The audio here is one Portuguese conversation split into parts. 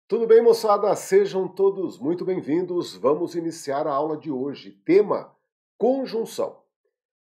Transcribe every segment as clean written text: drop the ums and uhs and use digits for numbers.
Tudo bem, moçada? Sejam todos muito bem-vindos. Vamos iniciar a aula de hoje. Tema: conjunção.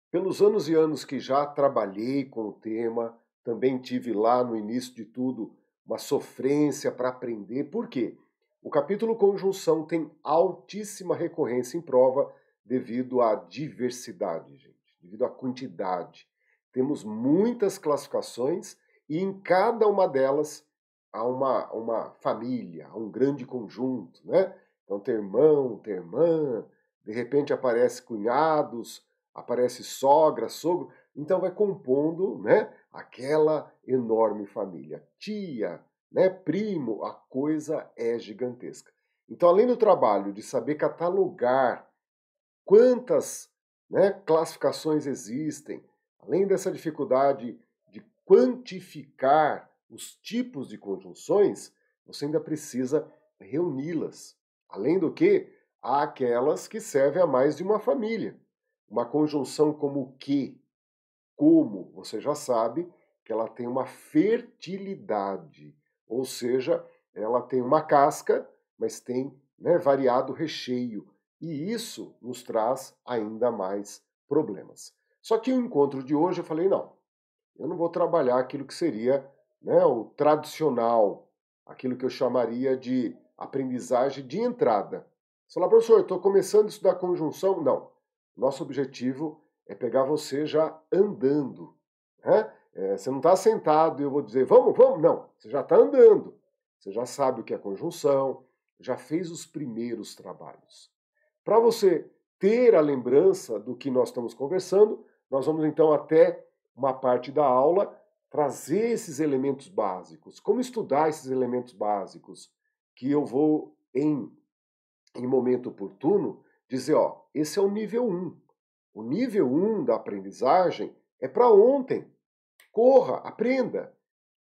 Pelos anos e anos que já trabalhei com o tema, também tive lá no início de tudo uma sofrência para aprender. Por quê? O capítulo conjunção tem altíssima recorrência em prova devido à diversidade, gente, devido à quantidade. Temos muitas classificações e em cada uma delas há uma família, há um grande conjunto, né? Então tem irmão, tem irmã, de repente aparece cunhados, aparece sogra, sogro, então vai compondo, né, aquela enorme família. Tia, né, primo, a coisa é gigantesca. Então, além do trabalho de saber catalogar quantas, né, classificações existem, além dessa dificuldade de quantificar os tipos de conjunções, você ainda precisa reuni-las. Além do que, há aquelas que servem a mais de uma família. Uma conjunção como que, como, você já sabe que ela tem uma fertilidade, ou seja, ela tem uma casca, mas tem, né, variado recheio. E isso nos traz ainda mais problemas. Só que o encontro de hoje eu falei, não, eu não vou trabalhar aquilo que seria, né, o tradicional, aquilo que eu chamaria de aprendizagem de entrada. Você fala, professor, estou começando a estudar conjunção? Não. Nosso objetivo é pegar você já andando. Né? Você não está sentado e eu vou dizer, vamos, vamos. Não, você já está andando. Você já sabe o que é conjunção, já fez os primeiros trabalhos. Para você ter a lembrança do que nós estamos conversando, nós vamos então até uma parte da aula trazer esses elementos básicos. Como estudar esses elementos básicos? Que eu vou, em momento oportuno, dizer, ó, esse é o nível 1. O nível 1 da aprendizagem é para ontem. Corra, aprenda.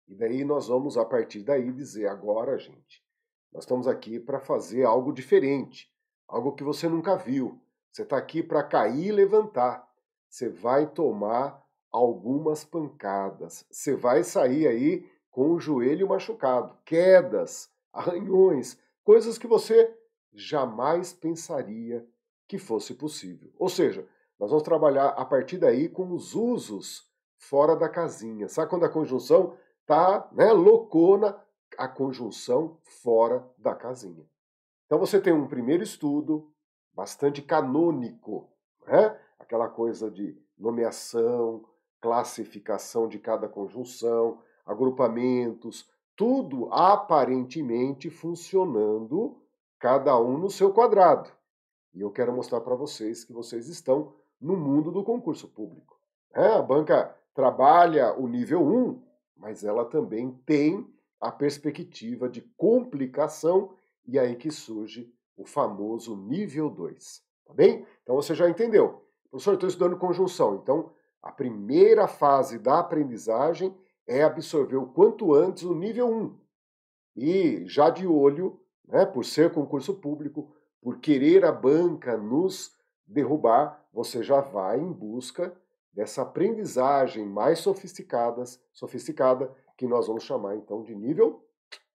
E daí nós vamos, a partir daí, dizer, agora, gente, nós estamos aqui para fazer algo diferente, algo que você nunca viu. Você está aqui para cair e levantar. Você vai tomar algumas pancadas. Você vai sair aí com o joelho machucado, quedas, arranhões, coisas que você jamais pensaria que fosse possível. Ou seja, nós vamos trabalhar a partir daí com os usos fora da casinha. Sabe quando a conjunção tá, né, loucona, a conjunção fora da casinha. Então você tem um primeiro estudo bastante canônico, né? Aquela coisa de nomeação, classificação de cada conjunção, agrupamentos, tudo aparentemente funcionando, cada um no seu quadrado. E eu quero mostrar para vocês que vocês estão no mundo do concurso público. A banca trabalha o nível 1, mas ela também tem a perspectiva de complicação e aí que surge o famoso nível 2, tá bem? Então você já entendeu. Professor, eu estou estudando conjunção, então a primeira fase da aprendizagem é absorver o quanto antes o nível 1. E já de olho, né, por ser concurso público, por querer a banca nos derrubar, você já vai em busca dessa aprendizagem mais sofisticada, que nós vamos chamar então de nível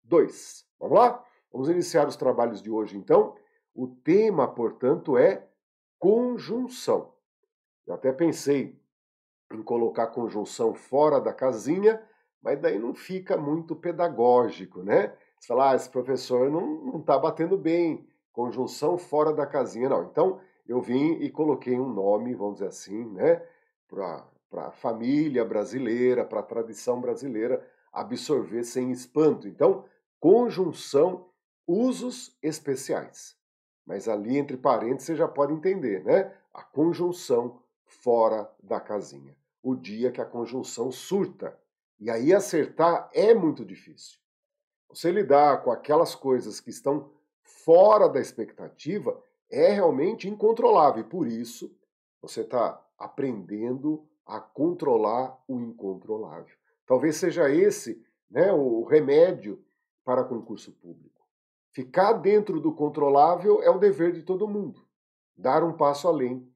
2. Vamos lá? Vamos iniciar os trabalhos de hoje então. O tema, portanto, é conjunção. Eu até pensei em colocar conjunção fora da casinha, mas daí não fica muito pedagógico, né? Você fala, esse professor não está batendo bem, conjunção fora da casinha, não. Então, eu vim e coloquei um nome, vamos dizer assim, né, para a família brasileira, para a tradição brasileira, absorver sem espanto. Então, conjunção, usos especiais. Mas ali, entre parênteses, você já pode entender, né? A conjunção fora da casinha. O dia que a conjunção surta. E aí acertar é muito difícil. Você lidar com aquelas coisas que estão fora da expectativa é realmente incontrolável. E por isso, você está aprendendo a controlar o incontrolável. Talvez seja esse, né, o remédio para concurso público. Ficar dentro do controlável é o dever de todo mundo. Dar um passo além.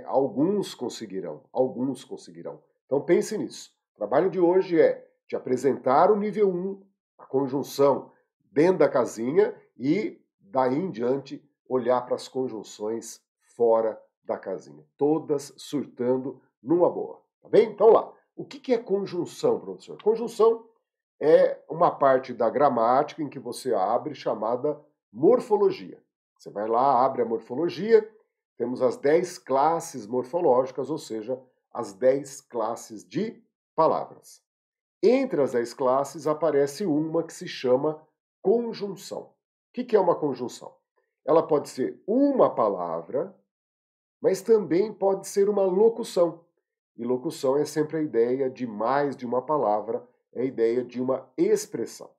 Alguns conseguirão, alguns conseguirão. Então pense nisso. O trabalho de hoje é te apresentar o nível 1, a conjunção dentro da casinha e daí em diante olhar para as conjunções fora da casinha, todas surtando numa boa, tá bem? Então lá, o que é conjunção, professor? Conjunção é uma parte da gramática em que você abre chamada morfologia. Você vai lá, abre a morfologia, temos as 10 classes morfológicas, ou seja, as 10 classes de palavras. Entre as 10 classes aparece uma que se chama conjunção. O que é uma conjunção? Ela pode ser uma palavra, mas também pode ser uma locução. E locução é sempre a ideia de mais de uma palavra, é a ideia de uma expressão.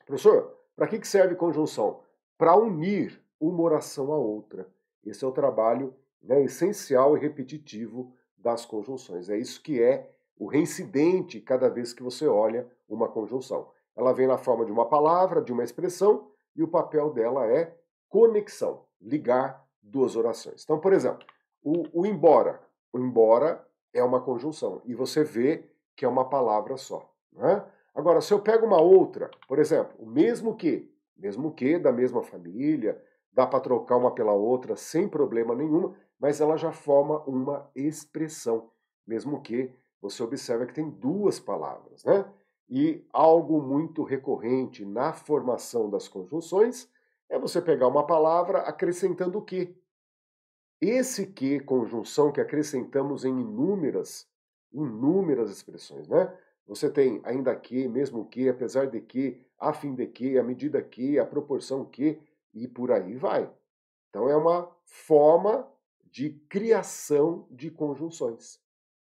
Professor, para que serve conjunção? Para unir uma oração a outra. Esse é o trabalho, né, essencial e repetitivo das conjunções. É isso que é o reincidente cada vez que você olha uma conjunção. Ela vem na forma de uma palavra, de uma expressão, e o papel dela é conexão, ligar duas orações. Então, por exemplo, o embora. O embora é uma conjunção, e você vê que é uma palavra só, né? Agora, se eu pego uma outra, por exemplo, o mesmo que da mesma família, dá para trocar uma pela outra sem problema nenhum, mas ela já forma uma expressão, mesmo que você observa que tem duas palavras, né? E algo muito recorrente na formação das conjunções é você pegar uma palavra acrescentando o que. Esse que, conjunção, que acrescentamos em inúmeras expressões, né? Você tem ainda que, mesmo que, apesar de que, a fim de que, à medida que, a proporção que, e por aí vai. Então é uma forma de criação de conjunções.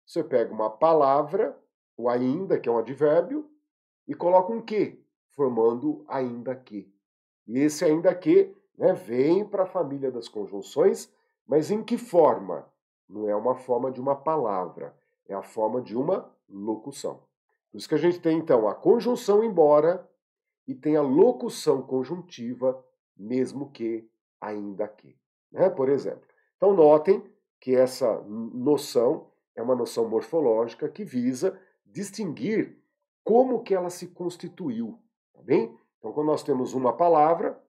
Você pega uma palavra, o ainda, que é um advérbio, e coloca um que, formando ainda que. E esse ainda que, né, vem para a família das conjunções, mas em que forma? Não é uma forma de uma palavra, é a forma de uma locução. Por isso que a gente tem, então, a conjunção embora e tem a locução conjuntiva, mesmo que, ainda que. Né? Por exemplo. Então, notem que essa noção é uma noção morfológica que visa distinguir como que ela se constituiu. Tá bem? Então, quando nós temos uma palavra,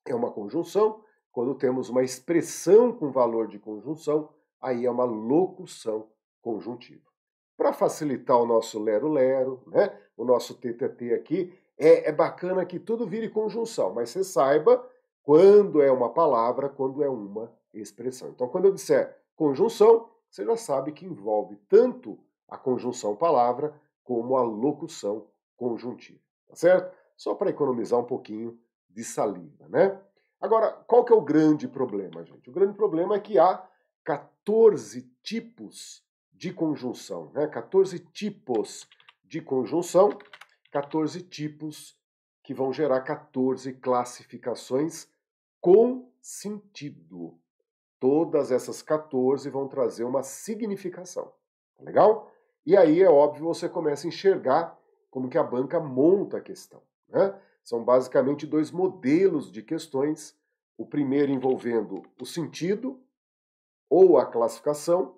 é uma conjunção. Quando temos uma expressão com valor de conjunção, aí é uma locução conjuntiva. Para facilitar o nosso lero-lero, né, o nosso TTT aqui, é bacana que tudo vire conjunção, mas você saiba quando é uma palavra, quando é uma expressão. Então, quando eu disser conjunção, você já sabe que envolve tanto a conjunção palavra como a locução conjuntiva, tá certo? Só para economizar um pouquinho de saliva, né? Agora, qual que é o grande problema, gente? O grande problema é que há 14 tipos de conjunção, né? 14 tipos de conjunção, 14 tipos que vão gerar 14 classificações com sentido. Todas essas 14 vão trazer uma significação. Tá legal? E aí é óbvio, você começa a enxergar como que a banca monta a questão, né? São basicamente dois modelos de questões, o primeiro envolvendo o sentido ou a classificação,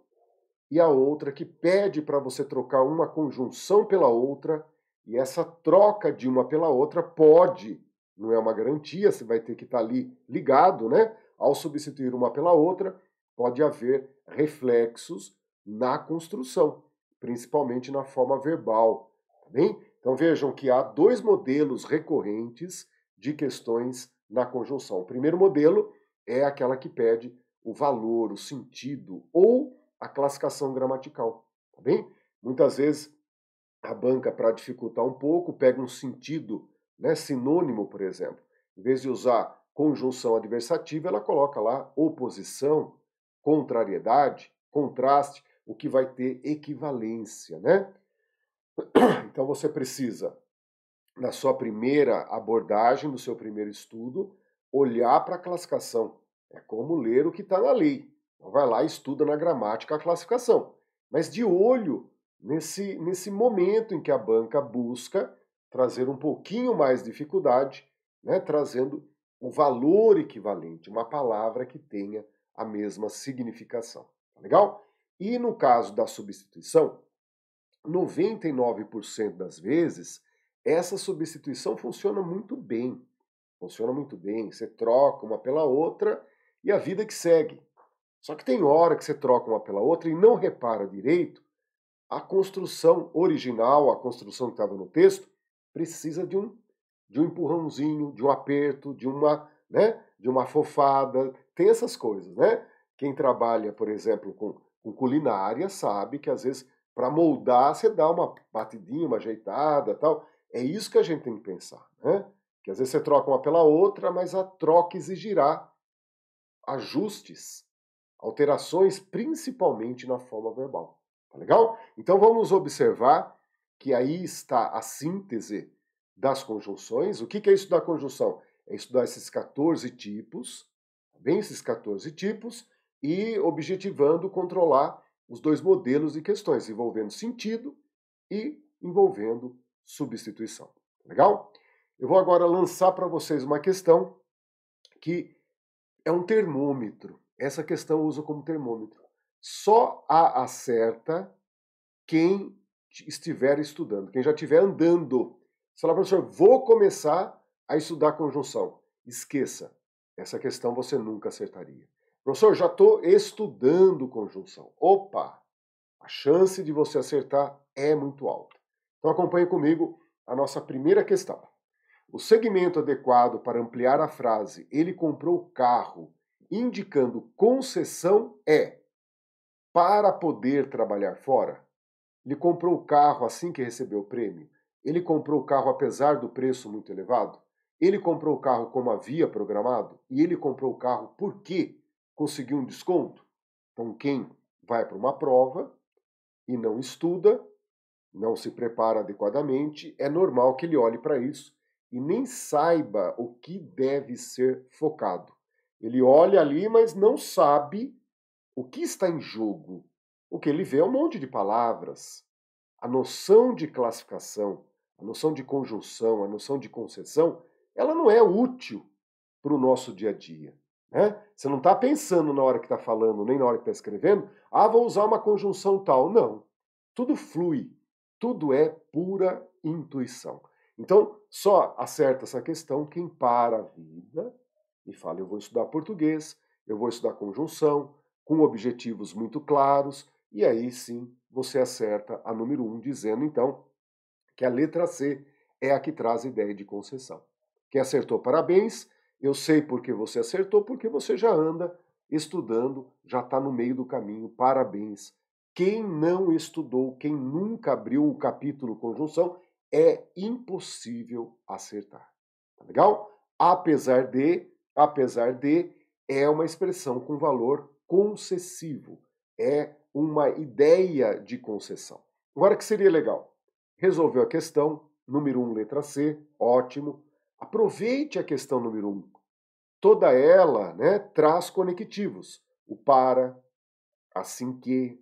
e a outra que pede para você trocar uma conjunção pela outra, e essa troca de uma pela outra pode, não é uma garantia, você vai ter que estar ali ligado, né? Ao substituir uma pela outra, pode haver reflexos na construção, principalmente na forma verbal, tá bem? Então vejam que há dois modelos recorrentes de questões na conjunção. O primeiro modelo é aquela que pede o valor, o sentido ou a classificação gramatical, tá bem? Muitas vezes a banca, para dificultar um pouco, pega um sentido, né, sinônimo, por exemplo. Em vez de usar conjunção adversativa, ela coloca lá oposição, contrariedade, contraste, o que vai ter equivalência, né? Então você precisa, na sua primeira abordagem, no seu primeiro estudo, olhar para a classificação. É como ler o que está na lei. Então vai lá e estuda na gramática a classificação. Mas de olho nesse momento em que a banca busca trazer um pouquinho mais de dificuldade, né, trazendo o valor equivalente, uma palavra que tenha a mesma significação. Tá legal? E no caso da substituição, 99% das vezes essa substituição funciona muito bem. Funciona muito bem. Você troca uma pela outra e a vida que segue. Só que tem hora que você troca uma pela outra e não repara direito, a construção original, a construção que estava no texto, precisa de um empurrãozinho, de um aperto, de uma afofada. Tem essas coisas, né? Quem trabalha, por exemplo, com culinária sabe que às vezes para moldar você dá uma batidinha, uma ajeitada, tal. É isso que a gente tem que pensar, né? Que às vezes você troca uma pela outra, mas a troca exigirá ajustes, alterações, principalmente na forma verbal. Tá legal? Então vamos observar que aí está a síntese das conjunções. O que é estudar conjunção? É estudar esses 14 tipos, bem esses 14 tipos, e objetivando controlar os dois modelos de questões, envolvendo sentido e envolvendo substituição. Legal? Eu vou agora lançar para vocês uma questão que é um termômetro. Essa questão eu uso como termômetro. Só a acerta quem estiver estudando, quem já estiver andando. Você fala, professor, vou começar a estudar conjunção. Esqueça, essa questão você nunca acertaria. Professor, já estou estudando conjunção. Opa, a chance de você acertar é muito alta. Então acompanhe comigo a nossa primeira questão. O segmento adequado para ampliar a frase ele comprou carro, indicando concessão é para poder trabalhar fora. Ele comprou o carro assim que recebeu o prêmio. Ele comprou o carro apesar do preço muito elevado. Ele comprou o carro como havia programado. E ele comprou o carro porque conseguiu um desconto. Então quem vai para uma prova e não estuda, não se prepara adequadamente, é normal que ele olhe para isso e nem saiba o que deve ser focado. Ele olha ali, mas não sabe o que está em jogo. O que ele vê é um monte de palavras. A noção de classificação, a noção de conjunção, a noção de concessão, ela não é útil para o nosso dia a dia. Né? Você não está pensando na hora que está falando, nem na hora que está escrevendo, vou usar uma conjunção tal. Não. Tudo flui. Tudo é pura intuição. Então, só acerta essa questão quem para a vida e fala, eu vou estudar português, eu vou estudar conjunção, com objetivos muito claros, e aí sim você acerta a número 1, dizendo então que a letra C é a que traz a ideia de concessão. Quem acertou, parabéns. Eu sei porque você acertou, porque você já anda estudando, já está no meio do caminho, parabéns. Quem não estudou, quem nunca abriu o capítulo conjunção, é impossível acertar. Tá legal? Apesar de, é uma expressão com valor concessivo. É uma ideia de concessão. Agora, que seria legal? Resolveu a questão, número 1, letra C, ótimo. Aproveite a questão número 1. Toda ela, né, traz conectivos. O para, assim que,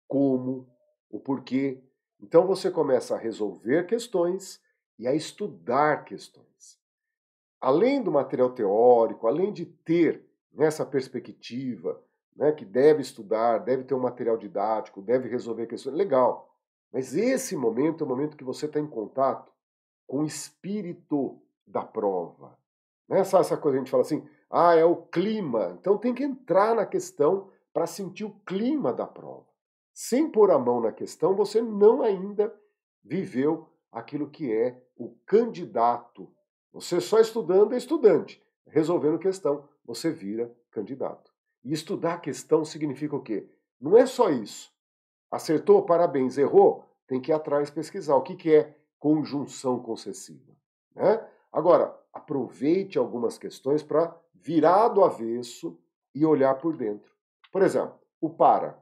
como, o porquê. Então você começa a resolver questões e a estudar questões. Além do material teórico, além de ter essa perspectiva, né, que deve estudar, deve ter um material didático, deve resolver questões, legal. Mas esse momento é o momento que você está em contato com o espírito da prova. Não é só essa coisa que a gente fala assim, é o clima. Então tem que entrar na questão para sentir o clima da prova. Sem pôr a mão na questão, você não ainda viveu aquilo que é o candidato. Você só estudando é estudante. Resolvendo questão, você vira candidato. E estudar a questão significa o quê? Não é só isso. Acertou? Parabéns. Errou? Tem que ir atrás pesquisar. O que é conjunção concessiva? Né? Agora, aproveite algumas questões para virar do avesso e olhar por dentro. Por exemplo, o para.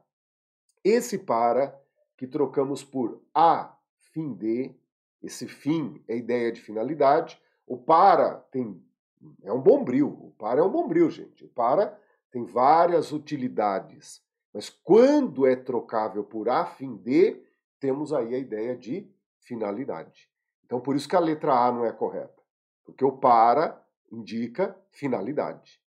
Esse para que trocamos por a fim de, esse fim é ideia de finalidade. O para é um bombril. O para é um bombril, gente. O para tem várias utilidades. Mas quando é trocável por a fim de, temos aí a ideia de finalidade. Então, por isso que a letra A não é correta. Porque o para indica finalidade.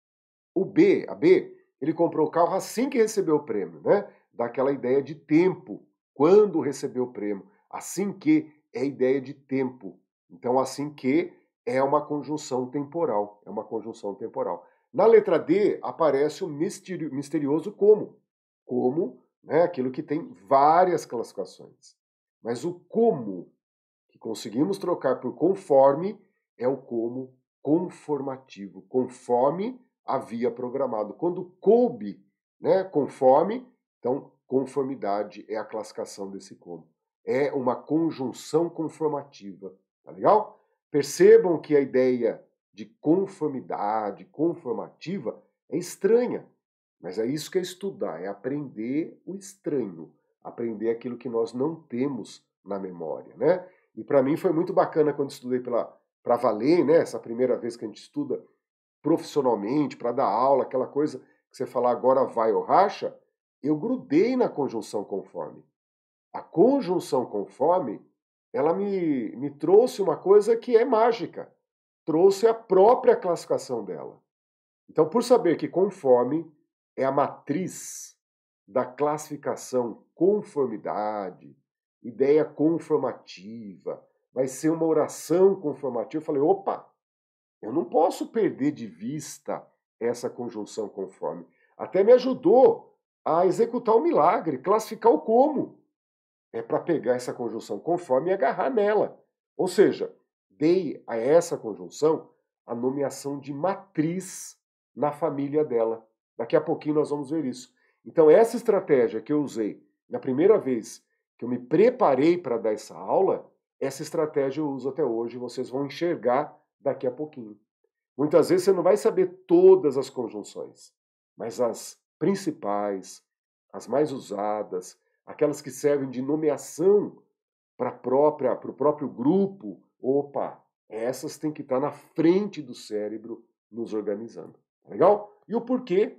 A B, ele comprou o carro assim que recebeu o prêmio, né? Dá aquela ideia de tempo, quando recebeu o prêmio. Assim que é a ideia de tempo. Então, assim que é uma conjunção temporal. É uma conjunção temporal. Na letra D, aparece o misterioso como. Como, né, aquilo que tem várias classificações. Mas o como, que conseguimos trocar por conforme, é o como conformativo, conforme havia programado. Quando coube, né, conforme, então conformidade é a classificação desse como. É uma conjunção conformativa, tá legal? Percebam que a ideia de conformidade, conformativa, é estranha, mas é isso que é estudar, é aprender o estranho, aprender aquilo que nós não temos na memória, né? E para mim foi muito bacana quando estudei para valer, né? Essa primeira vez que a gente estuda profissionalmente, para dar aula, aquela coisa que você fala agora vai ou racha, eu grudei na conjunção conforme. A conjunção conforme, ela me trouxe uma coisa que é mágica. Trouxe a própria classificação dela. Então, por saber que conforme é a matriz da classificação conformidade, ideia conformativa, vai ser uma oração conformativa, eu falei, opa, eu não posso perder de vista essa conjunção conforme. Até me ajudou a executar o milagre, classificar o como. É para pegar essa conjunção conforme e agarrar nela. Ou seja, dei a essa conjunção a nomeação de matriz na família dela. Daqui a pouquinho nós vamos ver isso. Então, essa estratégia que eu usei na primeira vez que eu me preparei para dar essa aula, essa estratégia eu uso até hoje e vocês vão enxergar daqui a pouquinho. Muitas vezes você não vai saber todas as conjunções, mas as principais, as mais usadas, aquelas que servem de nomeação para o próprio grupo, opa, essas têm que estar na frente do cérebro nos organizando. Legal? E o porquê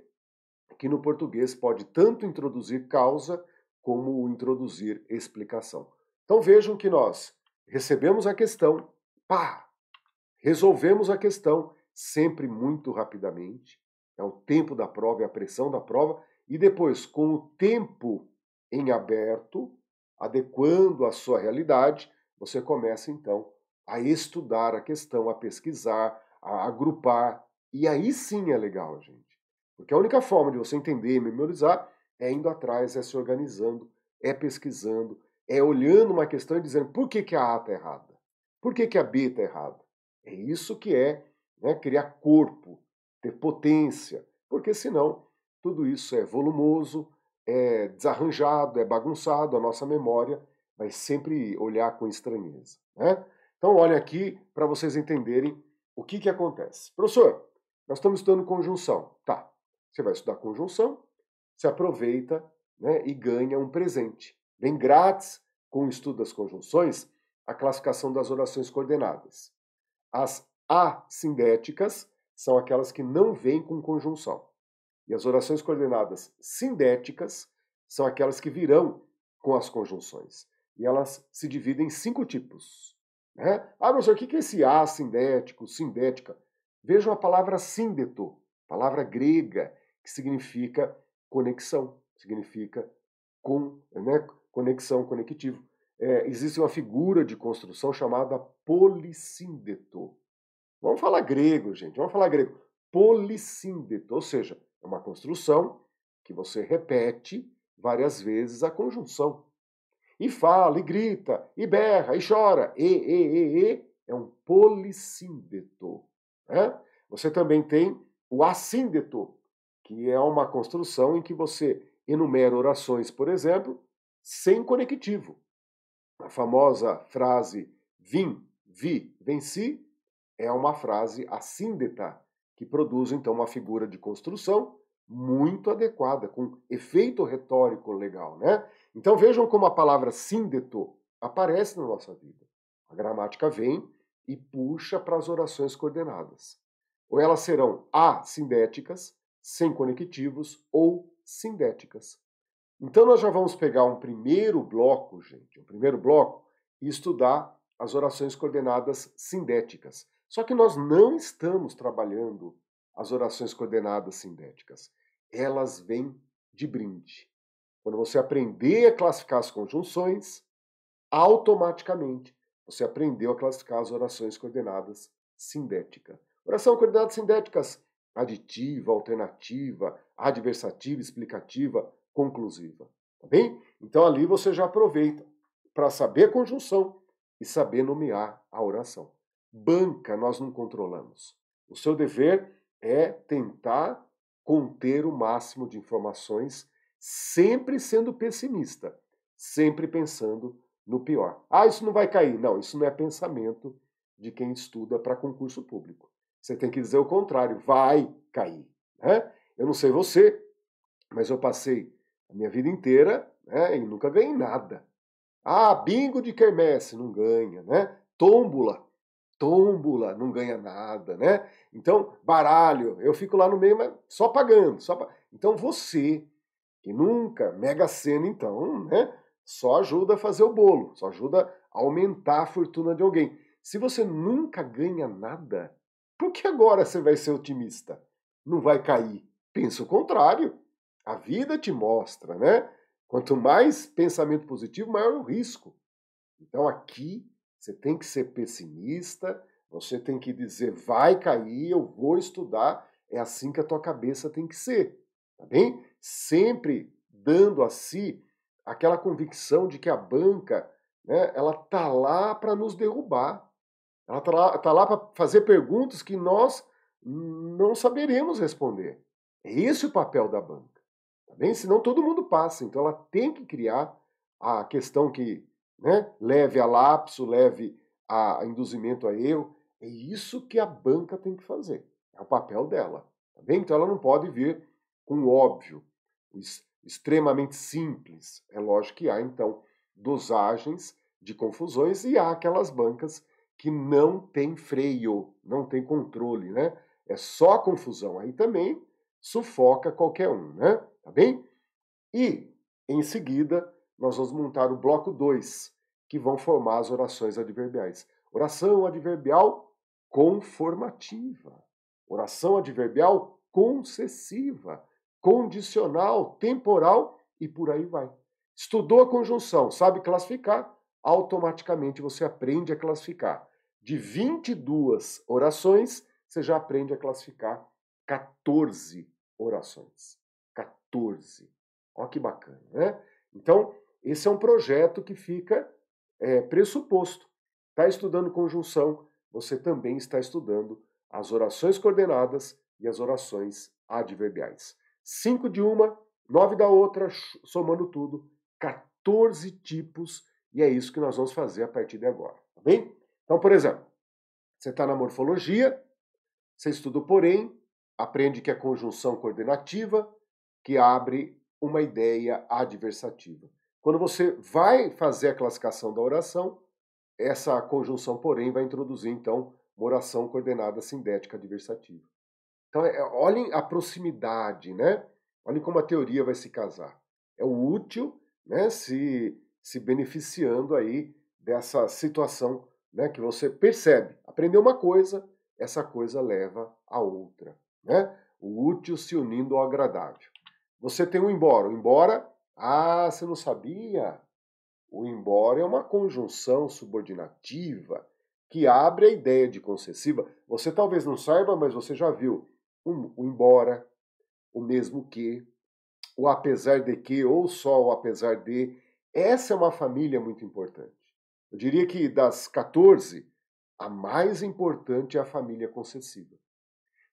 que no português pode tanto introduzir causa como introduzir explicação. Então vejam que nós recebemos a questão, pá, resolvemos a questão sempre muito rapidamente. É o tempo da prova e a pressão da prova. E depois, com o tempo em aberto, adequando a sua realidade, você começa então a estudar a questão, a pesquisar, a agrupar. E aí sim é legal, gente. Porque a única forma de você entender e memorizar é indo atrás, é se organizando, é pesquisando, é olhando uma questão e dizendo por que a A está errada? Por que a B está errada? É isso que é, né, criar corpo, ter potência, porque senão tudo isso é volumoso, é desarranjado, é bagunçado, a nossa memória vai sempre olhar com estranheza. Né? Então, olha aqui para vocês entenderem o que acontece. Professor, nós estamos estudando conjunção. Tá, você vai estudar conjunção, se aproveita, né, e ganha um presente. Vem grátis com o estudo das conjunções a classificação das orações coordenadas. As assindéticas são aquelas que não vêm com conjunção. E as orações coordenadas sindéticas são aquelas que virão com as conjunções. E elas se dividem em 5 tipos. Né? Ah, professor, o que é esse assindético, sindética? Vejam a palavra síndeto, palavra grega, que significa conexão, significa né, conexão, conectivo. Existe uma figura de construção chamada polissíndeto. Vamos falar grego, gente, vamos falar grego. Polissíndeto, ou seja, é uma construção que você repete várias vezes a conjunção. E fala, e grita, e berra, e chora. É um polissíndeto. Né? Você também tem o assíndeto, que é uma construção em que você enumera orações, por exemplo, sem conectivo. A famosa frase vim, vi, venci é uma frase assíndeta, que produz então uma figura de construção muito adequada, com efeito retórico legal, né? Então vejam como a palavra síndeto aparece na nossa vida. A gramática vem e puxa para as orações coordenadas. Ou elas serão assindéticas, sem conectivos, ou sindéticas. Então nós já vamos pegar um primeiro bloco, gente, e estudar as orações coordenadas sindéticas. Só que nós não estamos trabalhando as orações coordenadas sindéticas. Elas vêm de brinde. Quando você aprender a classificar as conjunções, automaticamente você aprendeu a classificar as orações coordenadas sindética. Oração coordenada sindéticas, aditiva, alternativa, adversativa, explicativa, conclusiva. Tá bem? Então ali você já aproveita para saber a conjunção e saber nomear a oração. Banca nós não controlamos. O seu dever é tentar conter o máximo de informações, sempre sendo pessimista, sempre pensando no pior. Ah, isso não vai cair. Não, isso não é pensamento de quem estuda para concurso público. Você tem que dizer o contrário, vai cair. Né? Eu não sei você, mas eu passei a minha vida inteira, né, e nunca ganhei nada. Ah, bingo de quermesse, não ganha, né? Tômbola, não ganha nada, né? Então, baralho, eu fico lá no meio, mas só pagando. Então você, que nunca, Mega Sena então, né? Só ajuda a fazer o bolo, só ajuda a aumentar a fortuna de alguém. Se você nunca ganha nada, por que agora você vai ser otimista? Não vai cair. Pensa o contrário. A vida te mostra, né? Quanto mais pensamento positivo, maior o risco. Então aqui você tem que ser pessimista, você tem que dizer vai cair, eu vou estudar, é assim que a tua cabeça tem que ser, tá bem? Sempre dando a si aquela convicção de que a banca, né, ela tá lá para nos derrubar, ela tá lá para fazer perguntas que nós não saberemos responder. É esse o papel da banca, tá bem? Senão todo mundo passa, então ela tem que criar a questão que, né, leve a lapso, leve a induzimento a erro. É isso que a banca tem que fazer. É o papel dela. Tá bem? Então ela não pode vir com o óbvio, extremamente simples. É lógico que há, então, dosagens de confusões e há aquelas bancas que não tem freio, não tem controle, né? É só confusão. Aí também sufoca qualquer um, né? Tá bem? E, em seguida, nós vamos montar o bloco 2, que vão formar as orações adverbiais. Oração adverbial conformativa. Oração adverbial concessiva, condicional, temporal e por aí vai. Estudou a conjunção, sabe classificar? Automaticamente você aprende a classificar. De 22 orações, você já aprende a classificar 14 orações. 14. Olha que bacana, né? Então, esse é um projeto que fica pressuposto. Está estudando conjunção, você também está estudando as orações coordenadas e as orações adverbiais. 5 de uma, 9 da outra, somando tudo, 14 tipos, e é isso que nós vamos fazer a partir de agora, tá bem? Então, por exemplo, você está na morfologia, você estuda o porém, aprende que é conjunção coordenativa, que abre uma ideia adversativa. Quando você vai fazer a classificação da oração, essa conjunção porém vai introduzir, então, uma oração coordenada sindética adversativa. Então, olhem a proximidade, né? Olhem como a teoria vai se casar. É o útil, né, se beneficiando aí dessa situação, né, que você percebe. Aprendeu uma coisa, essa coisa leva a outra, né? O útil se unindo ao agradável. Você tem o embora. O embora, você não sabia? O embora é uma conjunção subordinativa que abre a ideia de concessiva. Você talvez não saiba, mas você já viu o embora, o mesmo que, o apesar de que, ou só o apesar de. Essa é uma família muito importante. Eu diria que das 14, a mais importante é a família concessiva.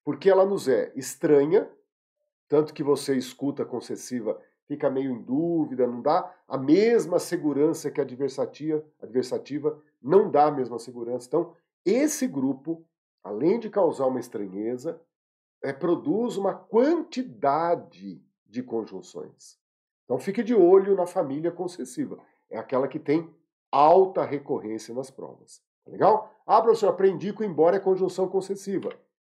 Porque ela nos é estranha, tanto que você escuta a concessiva, fica meio em dúvida, não dá a mesma segurança que a adversativa, não dá a mesma segurança. Então, esse grupo, além de causar uma estranheza, produz uma quantidade de conjunções. Então, fique de olho na família concessiva. É aquela que tem alta recorrência nas provas. Tá legal? Professor, aprendi que o embora é conjunção concessiva.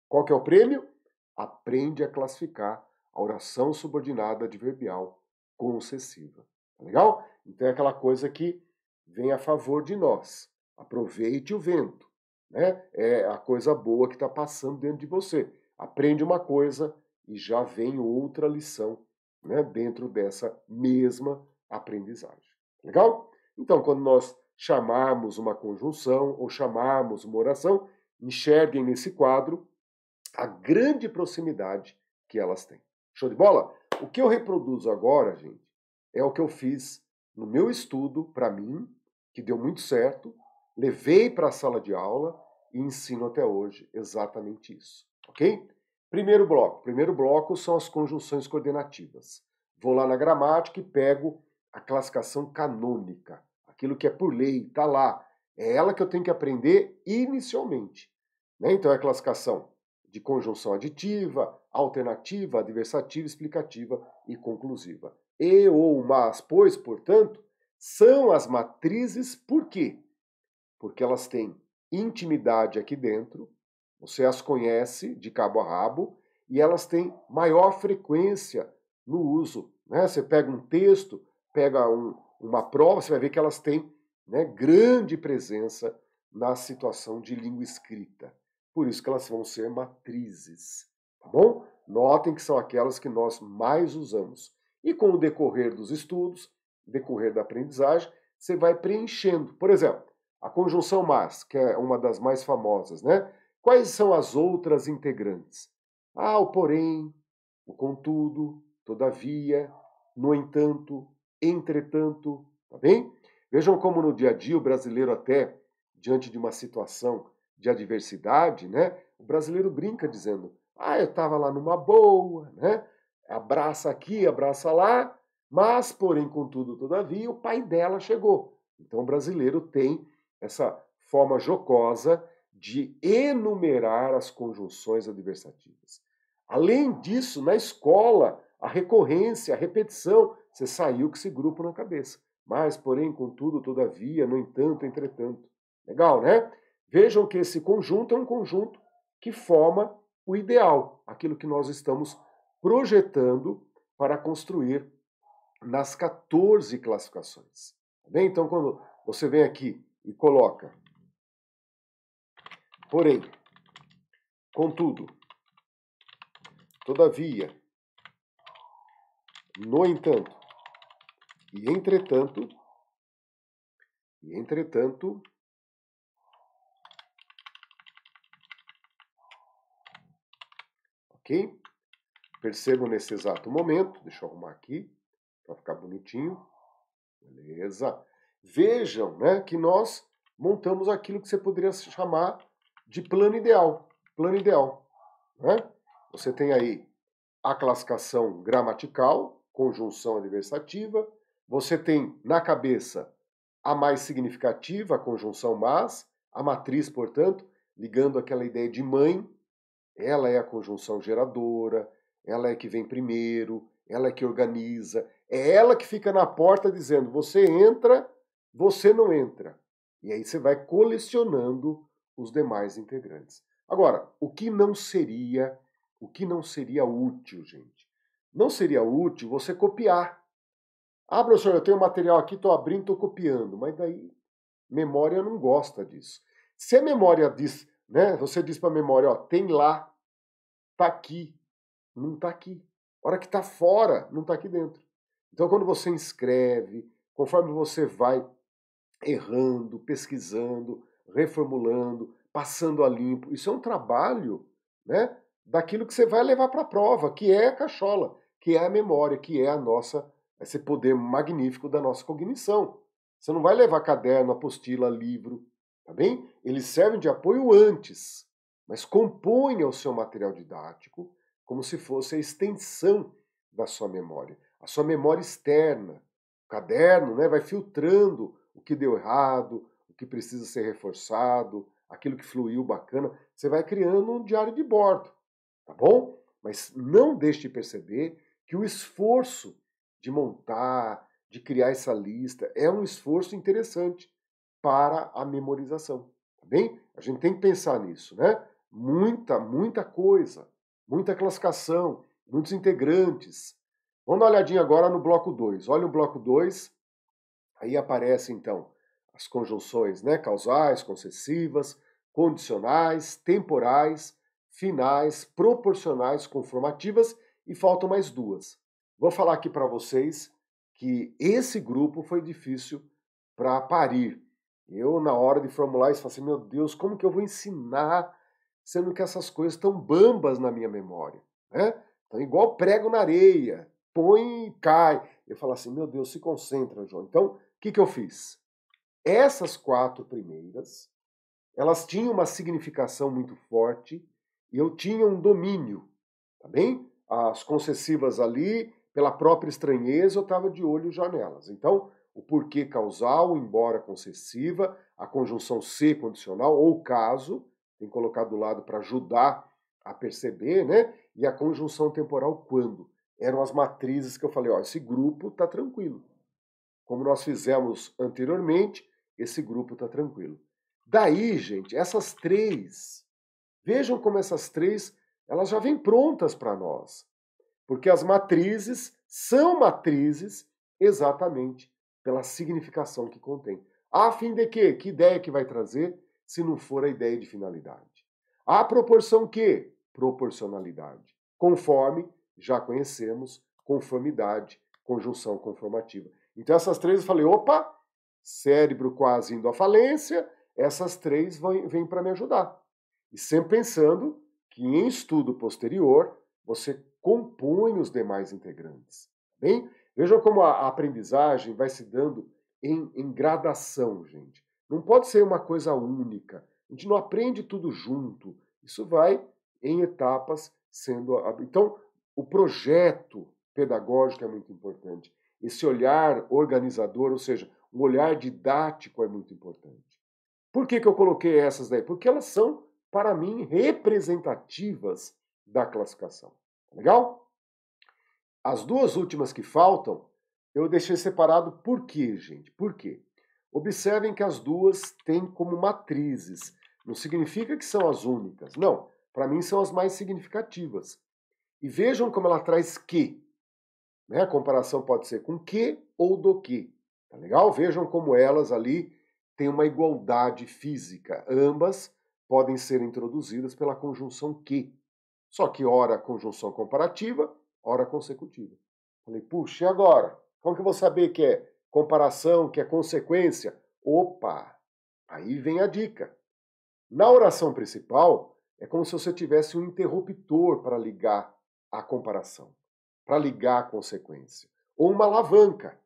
Qual que é o prêmio? Aprende a classificar a oração subordinada adverbial concessiva. Tá legal? Então é aquela coisa que vem a favor de nós. Aproveite o vento. Né? É a coisa boa que está passando dentro de você. Aprende uma coisa e já vem outra lição, né, dentro dessa mesma aprendizagem. Legal? Então, quando nós chamarmos uma conjunção ou chamarmos uma oração, enxerguem nesse quadro a grande proximidade que elas têm. Show de bola? O que eu reproduzo agora, gente, é o que eu fiz no meu estudo para mim, que deu muito certo, levei para a sala de aula e ensino até hoje exatamente isso, ok? Primeiro bloco são as conjunções coordenativas. Vou lá na gramática e pego a classificação canônica, aquilo que é por lei, está lá. É ela que eu tenho que aprender inicialmente. Né? Então é a classificação de conjunção aditiva, alternativa, adversativa, explicativa e conclusiva. E ou mas, pois, portanto, são as matrizes por quê? Porque elas têm intimidade aqui dentro, você as conhece de cabo a rabo e elas têm maior frequência no uso. Né? Você pega um texto, pega uma prova, você vai ver que elas têm, né, grande presença na situação de língua escrita. Por isso que elas vão ser matrizes, tá bom? Notem que são aquelas que nós mais usamos. E com o decorrer dos estudos, decorrer da aprendizagem, você vai preenchendo. Por exemplo, a conjunção mas, que é uma das mais famosas, né? Quais são as outras integrantes? Ah, o porém, o contudo, todavia, no entanto, entretanto, tá bem? Vejam como no dia a dia o brasileiro até, diante de uma situação de adversidade, né? O brasileiro brinca dizendo, eu estava lá numa boa, né? Abraça aqui, abraça lá, mas, porém, contudo, todavia, o pai dela chegou. Então o brasileiro tem essa forma jocosa de enumerar as conjunções adversativas. Além disso, na escola, a recorrência, a repetição, você saiu com esse grupo na cabeça. Mas, porém, contudo, todavia, no entanto, entretanto. Legal, né? Vejam que esse conjunto é um conjunto que forma o ideal, aquilo que nós estamos projetando para construir nas 14 classificações. Tá bem? Então, quando você vem aqui e coloca, porém, contudo, todavia, no entanto, e entretanto, ok? Percebam nesse exato momento, deixa eu arrumar aqui, para ficar bonitinho, beleza? Vejam, né, que nós montamos aquilo que você poderia chamar de plano ideal, né? Você tem aí a classificação gramatical, conjunção adversativa, você tem na cabeça a mais significativa, a conjunção mas, a matriz, portanto, ligando aquela ideia de mãe, ela é a conjunção geradora, ela é que vem primeiro, ela é que organiza, é ela que fica na porta dizendo, você entra, você não entra. E aí você vai colecionando os demais integrantes. Agora, o que não seria útil, gente? Não seria útil você copiar. Ah, professor, eu tenho material aqui, estou abrindo, estou copiando. Mas daí, memória não gosta disso. Se a memória diz, né, você diz para a memória, ó, tem lá, tá aqui, não tá aqui. A hora que tá fora, não tá aqui dentro. Então, quando você escreve, conforme você vai errando, pesquisando, reformulando, passando a limpo, isso é um trabalho, né, daquilo que você vai levar para a prova, que é a cachola, que é a memória, que é esse poder magnífico da nossa cognição. Você não vai levar caderno, apostila, livro, tá bem? Eles servem de apoio antes, mas compõem o seu material didático como se fosse a extensão da sua memória, a sua memória externa. O caderno, né, vai filtrando o que deu errado, o que precisa ser reforçado, aquilo que fluiu bacana. Você vai criando um diário de bordo, tá bom? Mas não deixe de perceber que o esforço de montar, de criar essa lista, é um esforço interessante para a memorização, tá bem? A gente tem que pensar nisso, né? Muita coisa, muita classificação, muitos integrantes. Vamos dar uma olhadinha agora no bloco 2. Olha o bloco 2, aí aparecem então as conjunções, né, causais, concessivas, condicionais, temporais, finais, proporcionais, conformativas e faltam mais duas. Vou falar aqui para vocês que esse grupo foi difícil para parir. Eu, na hora de formular isso, falei assim, meu Deus, como que eu vou ensinar, sendo que essas coisas estão bambas na minha memória, né? Então, igual prego na areia, põe e cai. Eu falo assim, meu Deus, se concentra, João. Então, o que eu fiz? Essas 4 primeiras, elas tinham uma significação muito forte e eu tinha um domínio, tá bem? As concessivas ali, pela própria estranheza, eu estava de olho já nelas. Então, o porquê causal, embora concessiva, a conjunção se condicional, ou caso, tem que colocar do lado para ajudar a perceber, né? E a conjunção temporal quando. Eram as matrizes que eu falei, ó, esse grupo está tranquilo. Como nós fizemos anteriormente, esse grupo está tranquilo. Daí, gente, essas 3, vejam como essas 3, elas já vêm prontas para nós. Porque as matrizes são matrizes exatamente pela significação que contém. A fim de quê? Que ideia que vai trazer se não for a ideia de finalidade? A proporção que? Proporcionalidade. Conforme, já conhecemos, conformidade, conjunção conformativa. Então essas 3 eu falei, opa, cérebro quase indo à falência, essas 3 vêm para me ajudar. E sempre pensando que em estudo posterior você compõe os demais integrantes. Bem? Vejam como a aprendizagem vai se dando em gradação, gente. Não pode ser uma coisa única. A gente não aprende tudo junto. Isso vai em etapas sendo. Então, o projeto pedagógico é muito importante. Esse olhar organizador, ou seja, um olhar didático é muito importante. Por que eu coloquei essas daí? Porque elas são, para mim, representativas da classificação. Legal? As 2 últimas que faltam, eu deixei separado por quê, gente? Por quê? Observem que as 2 têm como matrizes. Não significa que são as únicas. Não. Para mim, são as mais significativas. E vejam como ela traz que. Né? A comparação pode ser com que ou do que. Tá legal? Vejam como elas ali têm uma igualdade física. Ambas podem ser introduzidas pela conjunção que. Só que ora conjunção comparativa, ora consecutiva. Falei, puxa, e agora? Como que eu vou saber que é comparação, que é consequência? Opa! Aí vem a dica. Na oração principal, é como se você tivesse um interruptor para ligar a comparação, para ligar a consequência. Ou uma alavanca.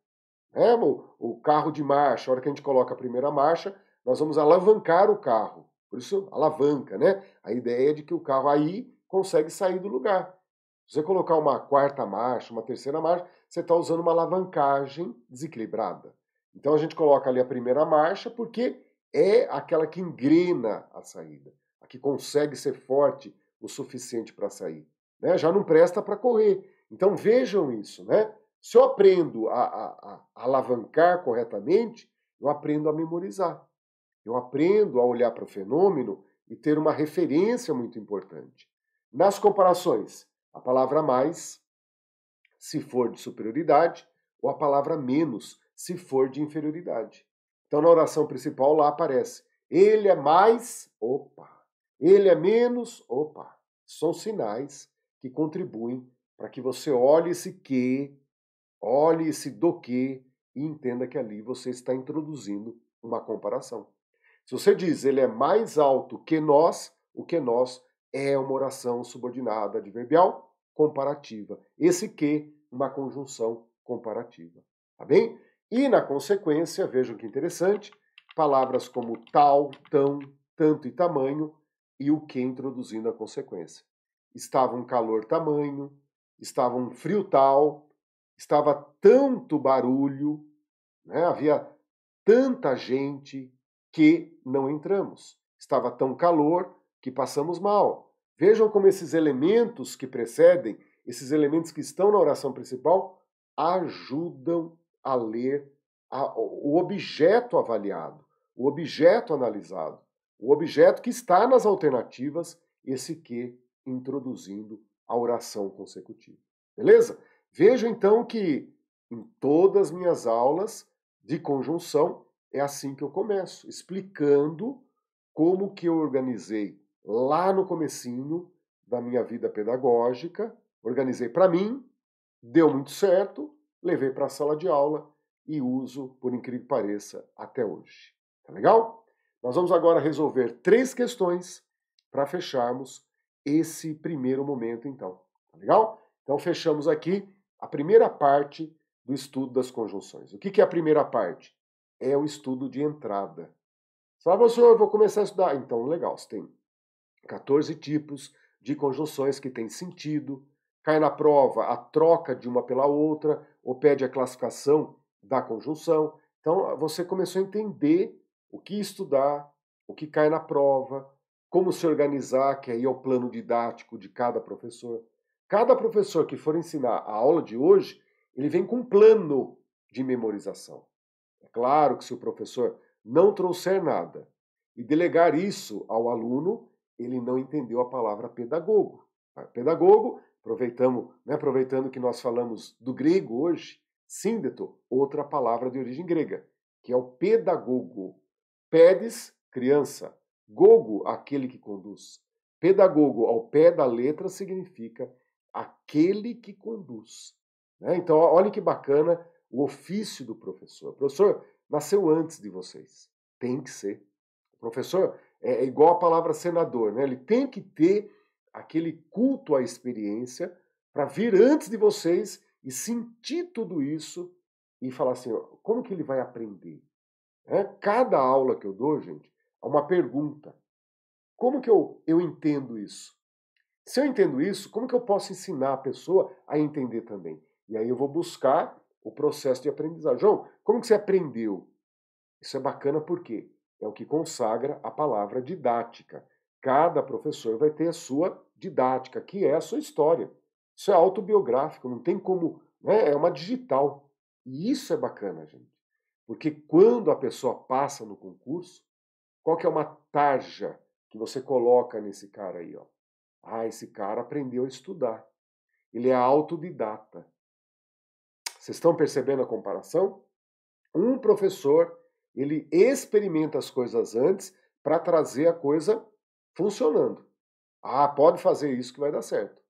Né? O carro de marcha, a hora que a gente coloca a primeira marcha, nós vamos alavancar o carro. Por isso, alavanca, né? A ideia é de que o carro aí consegue sair do lugar. Se você colocar uma 4ª marcha, uma 3ª marcha, você está usando uma alavancagem desequilibrada. Então a gente coloca ali a primeira marcha porque é aquela que engrena a saída, a que consegue ser forte o suficiente para sair. Né? Já não presta para correr. Então vejam isso, né? Se eu aprendo a alavancar corretamente, eu aprendo a memorizar. Eu aprendo a olhar para o fenômeno e ter uma referência muito importante. Nas comparações, a palavra mais, se for de superioridade, ou a palavra menos, se for de inferioridade. Então, na oração principal, lá aparece: ele é mais, opa. Ele é menos, opa. São sinais que contribuem para que você olhe esse que, olhe esse do que e entenda que ali você está introduzindo uma comparação. Se você diz ele é mais alto que nós, o que nós é uma oração subordinada adverbial comparativa. Esse que, uma conjunção comparativa. Tá bem? E na consequência, vejam que interessante, palavras como tal, tão, tanto e tamanho e o que introduzindo a consequência. Estava um calor tamanho, estava um frio tal, estava tanto barulho, né? Havia tanta gente que não entramos. Estava tão calor que passamos mal. Vejam como esses elementos que precedem, esses elementos que estão na oração principal, ajudam a ler o objeto avaliado, o objeto analisado, o objeto que está nas alternativas, esse que introduzindo a oração consecutiva. Beleza? Vejo então que em todas as minhas aulas de conjunção é assim que eu começo, explicando como que eu organizei lá no comecinho da minha vida pedagógica, organizei para mim, deu muito certo, levei para a sala de aula e uso, por incrível que pareça, até hoje. Tá legal? Nós vamos agora resolver 3 questões para fecharmos esse primeiro momento, então. Tá legal? Então, fechamos aqui a primeira parte do estudo das conjunções. O que é a primeira parte? É o estudo de entrada. Sabe, professor, eu vou começar a estudar. Então, legal, você tem 14 tipos de conjunções que têm sentido. Cai na prova a troca de uma pela outra, ou pede a classificação da conjunção. Então, você começou a entender o que estudar, o que cai na prova, como se organizar, que aí é o plano didático de cada professor. Cada professor que for ensinar a aula de hoje, ele vem com um plano de memorização. É claro que se o professor não trouxer nada e delegar isso ao aluno, ele não entendeu a palavra pedagogo. Pedagogo, aproveitando que nós falamos do grego hoje, síndeto, outra palavra de origem grega, que é o pedagogo. Pedes, criança. Gogo, aquele que conduz. Pedagogo, ao pé da letra, significa aquele que conduz. Então, olha que bacana o ofício do professor. O professor nasceu antes de vocês. Tem que ser. O professor é igual a palavra senador, né? Ele tem que ter aquele culto à experiência para vir antes de vocês e sentir tudo isso e falar assim, ó, como que ele vai aprender? Cada aula que eu dou, gente, é uma pergunta. Como que eu entendo isso? Se eu entendo isso, como que eu posso ensinar a pessoa a entender também? E aí eu vou buscar o processo de aprendizagem. João, como que você aprendeu? Isso é bacana porque é o que consagra a palavra didática. Cada professor vai ter a sua didática, que é a sua história. Isso é autobiográfico, não tem como, né? É uma digital. E isso é bacana, gente. Porque quando a pessoa passa no concurso, qual que é uma tarja que você coloca nesse cara aí, ó? Ah, esse cara aprendeu a estudar. Ele é autodidata. Vocês estão percebendo a comparação? Um professor, ele experimenta as coisas antes para trazer a coisa funcionando. Ah, pode fazer isso que vai dar certo.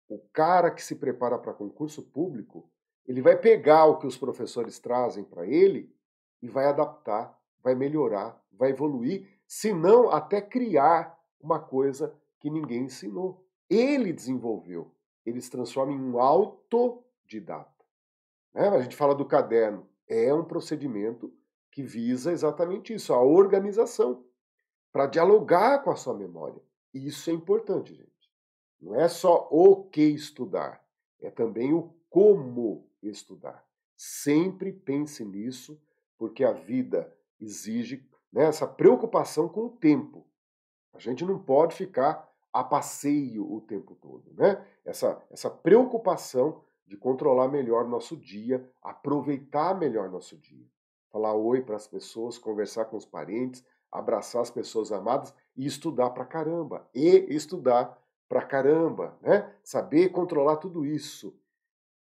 O cara que se prepara para concurso público, ele vai pegar o que os professores trazem para ele e vai adaptar, vai melhorar, vai evoluir, se não até criar uma coisa que ninguém ensinou. Ele desenvolveu. Ele se transforma em um autodidata. A gente fala do caderno. É um procedimento que visa exatamente isso, a organização, para dialogar com a sua memória. Isso é importante, gente. Não é só o que estudar, é também o como estudar. Sempre pense nisso, porque a vida exige, né, essa preocupação com o tempo. A gente não pode ficar a passeio o tempo todo, né? Essa preocupação de controlar melhor nosso dia, aproveitar melhor nosso dia. Falar oi para as pessoas, conversar com os parentes, abraçar as pessoas amadas e estudar pra caramba. E estudar pra caramba, né? Saber controlar tudo isso.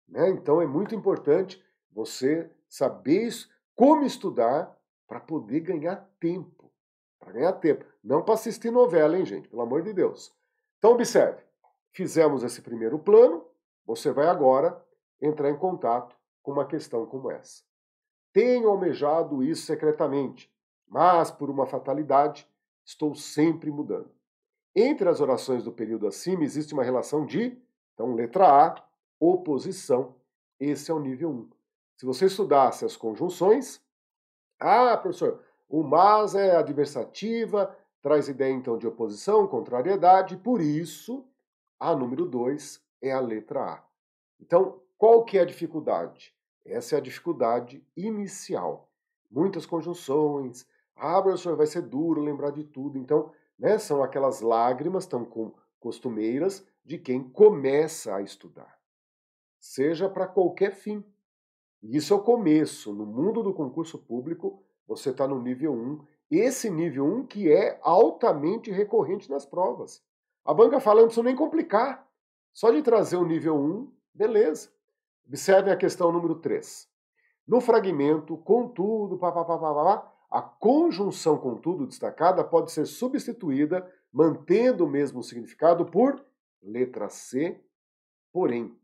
Né? Então é muito importante você saber como estudar para poder ganhar tempo. Para ganhar tempo. Não para assistir novela, hein, gente? Pelo amor de Deus. Então, observe. Fizemos esse primeiro plano. Você vai agora entrar em contato com uma questão como essa. Tenho almejado isso secretamente, mas, por uma fatalidade, estou sempre mudando. Entre as orações do período acima existe uma relação de, então, letra A, oposição. Esse é o nível 1. Se você estudasse as conjunções, professor, o mas é adversativa, traz ideia então de oposição, contrariedade, por isso a número 2 é a letra A. Então, qual que é a dificuldade? Essa é a dificuldade inicial. Muitas conjunções, professor, vai ser duro lembrar de tudo. Então, né, são aquelas lágrimas tão costumeiras de quem começa a estudar. Seja para qualquer fim. Isso é o começo. No mundo do concurso público, você está no nível 1. Esse nível 1 que é altamente recorrente nas provas. A banca fala, não precisa nem complicar. Só de trazer o nível 1, beleza. Observem a questão número 3. No fragmento, contudo, a conjunção contudo destacada pode ser substituída, mantendo o mesmo significado, por letra C, porém.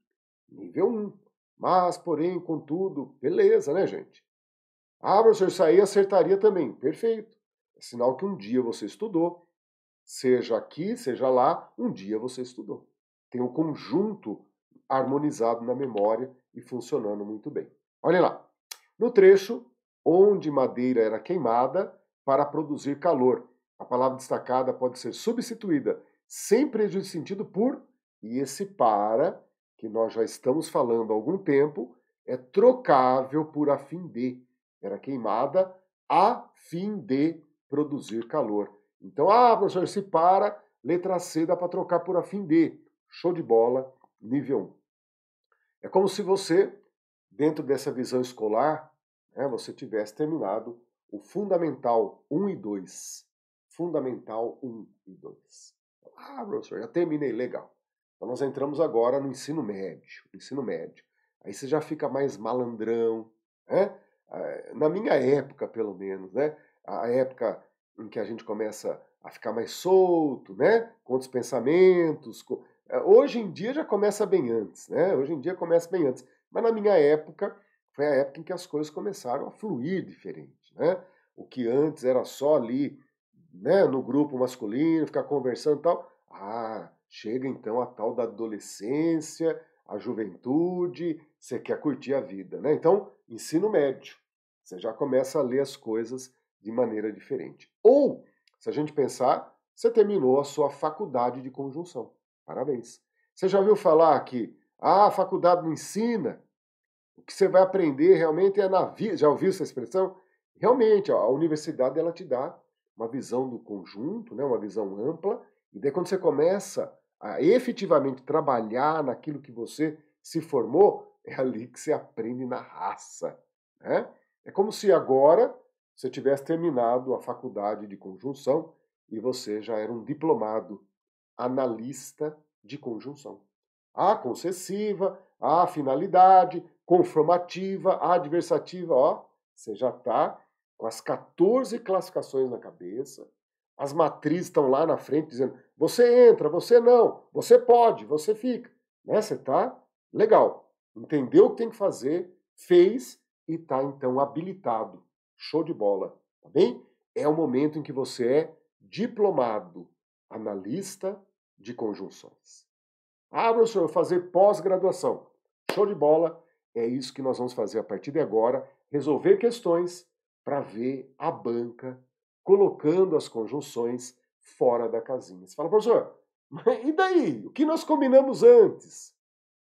Nível 1. Mas, porém, contudo, beleza, né, gente? Professor, isso aí acertaria também. Perfeito. É sinal que um dia você estudou, seja aqui, seja lá, um dia você estudou. Tem um conjunto harmonizado na memória e funcionando muito bem. Olhem lá. No trecho onde madeira era queimada para produzir calor, a palavra destacada pode ser substituída sem prejuízo de sentido por e esse para, que nós já estamos falando há algum tempo, é trocável por a fim de. Era queimada a fim de produzir calor. Então, professor, esse para, letra C dá para trocar por a fim de. Show de bola, nível 1. É como se você, dentro dessa visão escolar, né, você tivesse terminado o Fundamental 1 e 2. Fundamental 1 e 2. Professor, já terminei, legal. Então nós entramos agora no ensino médio. Ensino médio. Aí você já fica mais malandrão, né? Na minha época, pelo menos, né? A época em que a gente começa a ficar mais solto, né? Com outros pensamentos. Hoje em dia já começa bem antes, né? Hoje em dia começa bem antes. Mas na minha época, foi a época em que as coisas começaram a fluir diferente, né? O que antes era só ali, né, no grupo masculino, ficar conversando e tal. Chega então a tal da adolescência, a juventude, você quer curtir a vida, né? Então, ensino médio, você já começa a ler as coisas de maneira diferente. Ou, se a gente pensar, você terminou a sua faculdade de conjunção. Parabéns. Você já ouviu falar que a faculdade não ensina? O que você vai aprender realmente é na vida. Já ouviu essa expressão? Realmente, a universidade ela te dá uma visão do conjunto, né, uma visão ampla, e daí quando você começa a efetivamente trabalhar naquilo que você se formou, é ali que você aprende na raça. Né? É como se agora você tivesse terminado a faculdade de conjunção e você já era um diplomado analista de conjunção. A concessiva, a finalidade, conformativa, adversativa, ó, você já está com as 14 classificações na cabeça, as matrizes estão lá na frente dizendo, você entra, você não, você pode, você fica. Né? Você está legal, entendeu o que tem que fazer, fez e está então habilitado. Show de bola, tá bem? É o momento em que você é diplomado, analista de conjunções. Professor, fazer pós-graduação. Show de bola. É isso que nós vamos fazer a partir de agora. Resolver questões para ver a banca colocando as conjunções fora da casinha. Você fala, professor, mas e daí? O que nós combinamos antes?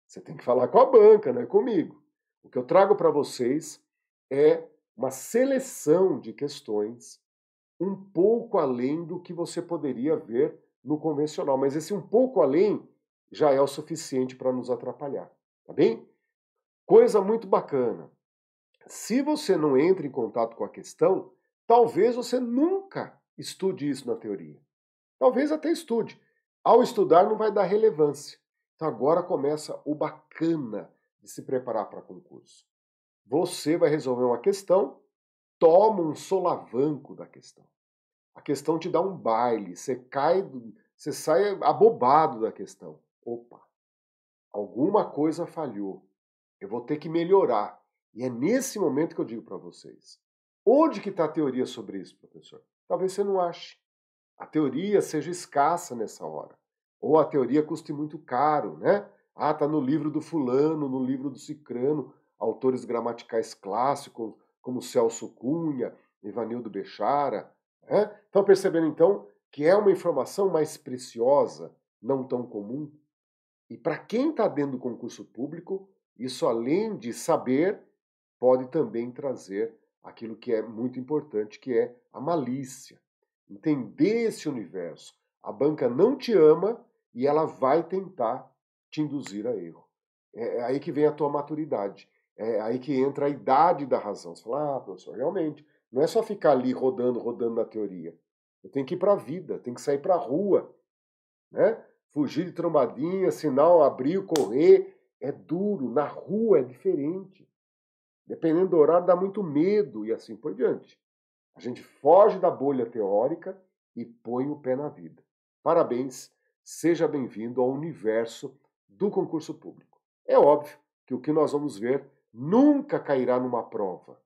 Você tem que falar com a banca, não é comigo. O que eu trago para vocês é uma seleção de questões um pouco além do que você poderia ver no convencional. Mas esse um pouco além já é o suficiente para nos atrapalhar, tá bem? Coisa muito bacana. Se você não entra em contato com a questão, talvez você nunca estude isso na teoria. Talvez até estude. Ao estudar não vai dar relevância. Então agora começa o bacana de se preparar para concurso. Você vai resolver uma questão, toma um solavanco da questão. A questão te dá um baile, você sai abobado da questão. Opa, alguma coisa falhou. Eu vou ter que melhorar. E é nesse momento que eu digo para vocês. Onde que está a teoria sobre isso, professor? Talvez você não ache. A teoria seja escassa nessa hora. Ou a teoria custe muito caro, né? Tá no livro do fulano, no livro do cicrano, autores gramaticais clássicos, como Celso Cunha, Evanildo Bechara. Né? Estão percebendo, então, que é uma informação mais preciosa, não tão comum? E para quem está dentro do concurso público, isso além de saber, pode também trazer aquilo que é muito importante, que é a malícia. Entender esse universo. A banca não te ama e ela vai tentar te induzir a erro. É aí que vem a tua maturidade. É aí que entra a idade da razão. Você fala, professor, realmente, não é só ficar ali rodando na teoria. Eu tenho que ir para a vida, tenho que sair para a rua, né? Fugir de trombadinha, sinal, abrir, correr, é duro. Na rua é diferente. Dependendo do horário, dá muito medo e assim por diante. A gente foge da bolha teórica e põe o pé na vida. Parabéns, seja bem-vindo ao universo do concurso público. É óbvio que o que nós vamos ver nunca cairá numa prova,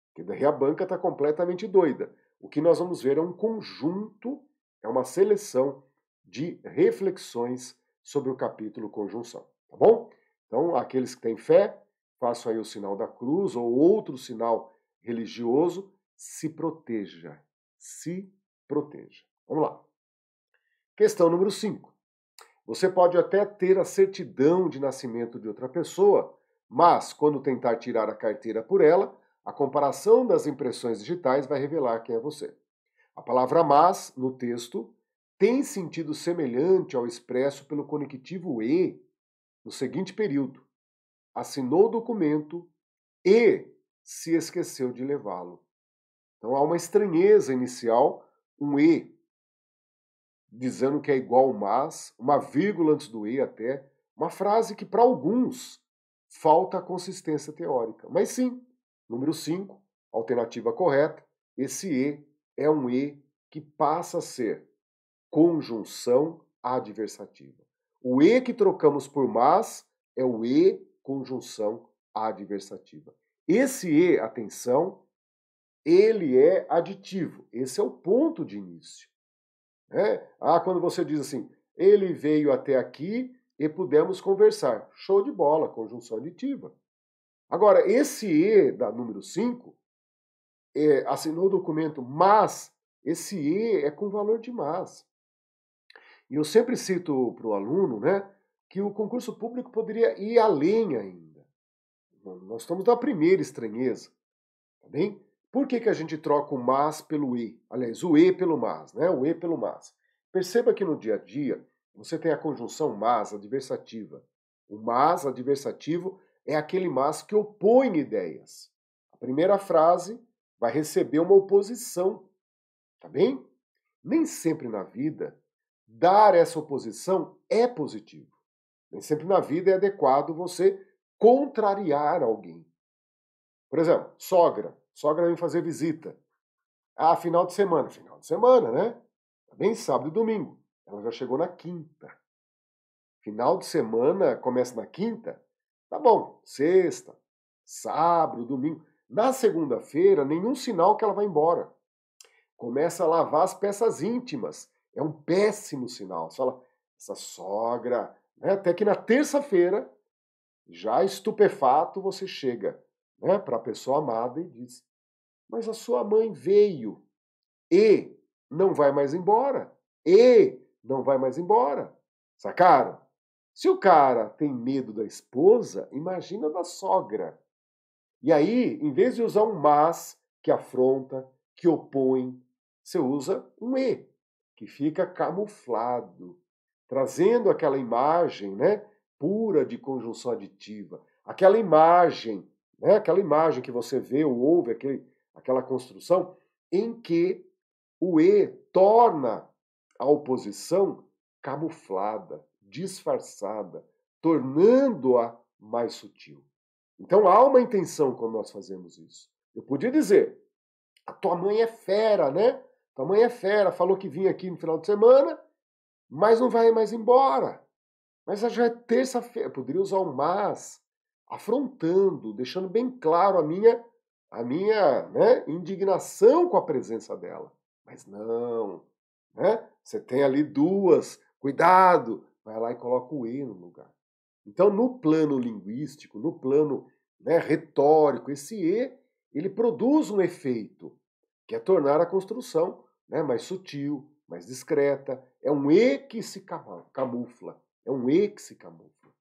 porque daí a banca está completamente doida. o que nós vamos ver é um conjunto, é uma seleção de reflexões sobre o capítulo conjunção, tá bom? Então, aqueles que têm fé, façam aí o sinal da cruz ou outro sinal religioso, se proteja. Se proteja. Vamos lá. Questão número 5. Você pode até ter a certidão de nascimento de outra pessoa, mas, quando tentar tirar a carteira por ela, a comparação das impressões digitais vai revelar quem é você. A palavra mas, no texto, tem sentido semelhante ao expresso pelo conectivo e, no seguinte período. Assinou o documento e se esqueceu de levá-lo. Então há uma estranheza inicial, um e, dizendo que é igual mas, uma vírgula antes do e até, uma frase que para alguns falta a consistência teórica. Mas sim, número 5, alternativa correta, esse e é um e que passa a ser conjunção adversativa. O e que trocamos por mas é o e conjunção adversativa. Esse e, atenção, ele é aditivo. Esse é o ponto de início. Quando você diz assim, ele veio até aqui e pudemos conversar. Show de bola, conjunção aditiva. Agora, esse e da número 5, assinou o documento, mas esse e é com valor de mas. E eu sempre cito para o aluno, né, que o concurso público poderia ir além ainda. Nós estamos na primeira estranheza, tá bem? Por que a gente troca o mas pelo e? Aliás, o e pelo mas, né? O e pelo mas. Perceba que no dia a dia você tem a conjunção mas adversativa. O mas adversativo é aquele mas que opõe ideias. A primeira frase vai receber uma oposição, tá bem? Nem sempre na vida dar essa oposição é positivo. Nem sempre na vida é adequado você contrariar alguém. Por exemplo, sogra. Sogra vem fazer visita. Final de semana. Final de semana, né? Tá bem sábado e domingo. Ela já chegou na quinta. Final de semana começa na quinta? Tá bom. Sexta, sábado, domingo. Na segunda-feira, nenhum sinal que ela vai embora. Começa a lavar as peças íntimas. É um péssimo sinal. Você fala, essa sogra... Né? Até que na terça-feira, já estupefato, você chega, né, para a pessoa amada e diz, mas a sua mãe veio e não vai mais embora. E não vai mais embora. Sacaram? Se o cara tem medo da esposa, imagina da sogra. E aí, em vez de usar um mas, que afronta, que opõe, você usa um e, que fica camuflado, trazendo aquela imagem, né, pura de conjunção aditiva. Aquela imagem, né, aquela imagem que você vê ou ouve, aquela construção, em que o e torna a oposição camuflada, disfarçada, tornando-a mais sutil. Então há uma intenção quando nós fazemos isso. Eu podia dizer, a tua mãe é fera, né? Tua mãe é fera, falou que vinha aqui no final de semana, mas não vai mais embora. Mas já é terça-feira. Eu poderia usar um mas, afrontando, deixando bem claro a minha, né, indignação com a presença dela. Mas não, né? Você tem ali duas, cuidado, vai lá e coloca o e no lugar. Então, no plano linguístico, no plano, né, retórico, esse e, ele produz um efeito, que é tornar a construção, né, mais sutil, mais discreta. É um e que se camufla. É um e que se camufla.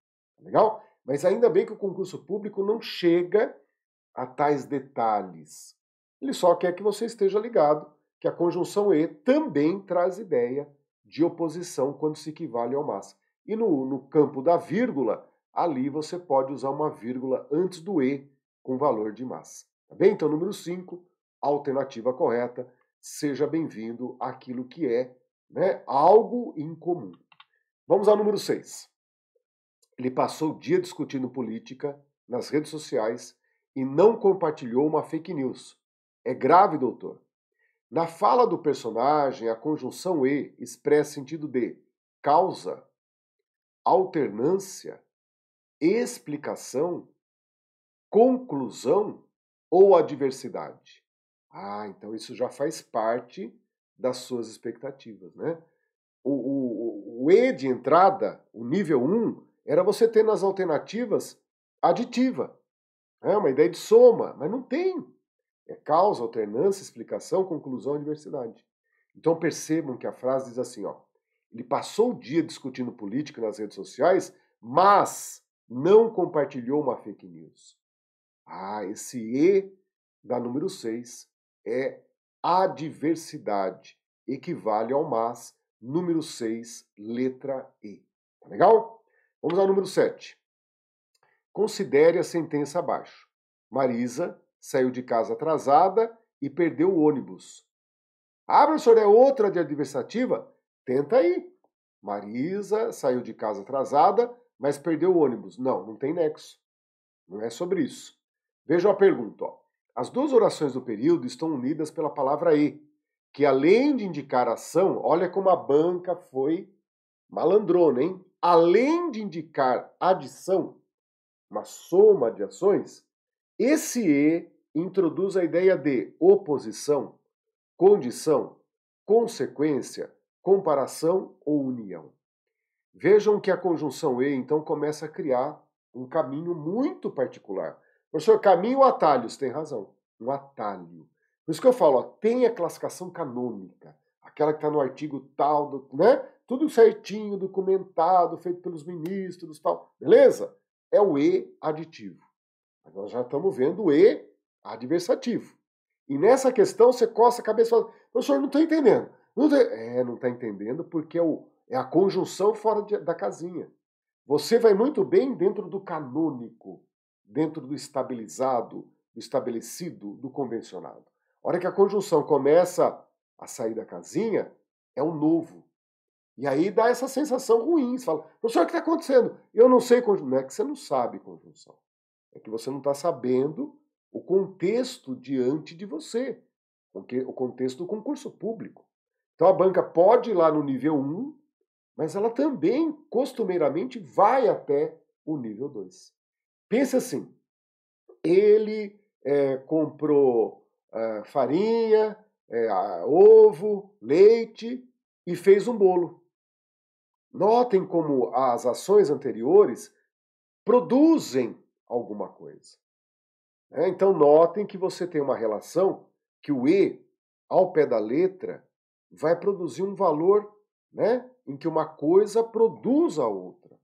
Legal? Mas ainda bem que o concurso público não chega a tais detalhes. Ele só quer que você esteja ligado que a conjunção e também traz ideia de oposição quando se equivale ao mas. E no campo da vírgula, ali você pode usar uma vírgula antes do e com valor de mas. Tá bem? Então, número 5, alternativa correta. Seja bem-vindo àquilo que é, né, algo incomum. Vamos ao número 6. Ele passou o dia discutindo política nas redes sociais e não compartilhou uma fake news. É grave, doutor? Na fala do personagem, a conjunção e expressa sentido de causa, alternância, explicação, conclusão ou adversidade? Ah, então isso já faz parte das suas expectativas, né? O E de entrada, o nível 1, era você ter nas alternativas aditiva. É uma ideia de soma, mas não tem. É causa, alternância, explicação, conclusão, diversidade. Então percebam que a frase diz assim, ó. Ele passou o dia discutindo política nas redes sociais, mas não compartilhou uma fake news. Ah, esse E da número 6 é adversidade. Equivale ao mas, número 6, letra E. Tá legal? Vamos ao número 7. Considere a sentença abaixo. Marisa saiu de casa atrasada e perdeu o ônibus. Ah, professor, é outra de adversativa? Tenta aí. Marisa saiu de casa atrasada, mas perdeu o ônibus. Não, não tem nexo. Não é sobre isso. Veja a pergunta. Ó. As duas orações do período estão unidas pela palavra e, que além de indicar ação, olha como a banca foi malandrona, hein? Além de indicar adição, uma soma de ações, esse e introduz a ideia de oposição, condição, consequência, comparação ou união. Vejam que a conjunção e, então, começa a criar um caminho muito particular. Professor, caminho ou atalhos? Tem razão, um atalho. Por isso que eu falo, ó, tem a classificação canônica, aquela que está no artigo tal, né? Tudo certinho, documentado, feito pelos ministros, tal. Beleza? É o e aditivo. Mas nós já estamos vendo o e adversativo. E nessa questão você coça a cabeça e fala, professor, não estou entendendo. Não está entendendo porque é a conjunção fora da casinha. Você vai muito bem dentro do canônico, dentro do estabilizado, do estabelecido, do convencionado. A hora que a conjunção começa a sair da casinha, é um novo. E aí dá essa sensação ruim. Você fala, professor, o que está acontecendo? Eu não sei conjunção. Não é que você não sabe conjunção. É que você não está sabendo o contexto diante de você, o contexto do concurso público. Então a banca pode ir lá no nível 1, mas ela também, costumeiramente, vai até o nível 2. Pense assim, ele comprou farinha, ovo, leite e fez um bolo. Notem como as ações anteriores produzem alguma coisa. Então, notem que você tem uma relação que o E, ao pé da letra, vai produzir um valor, né, em que uma coisa produz a outra.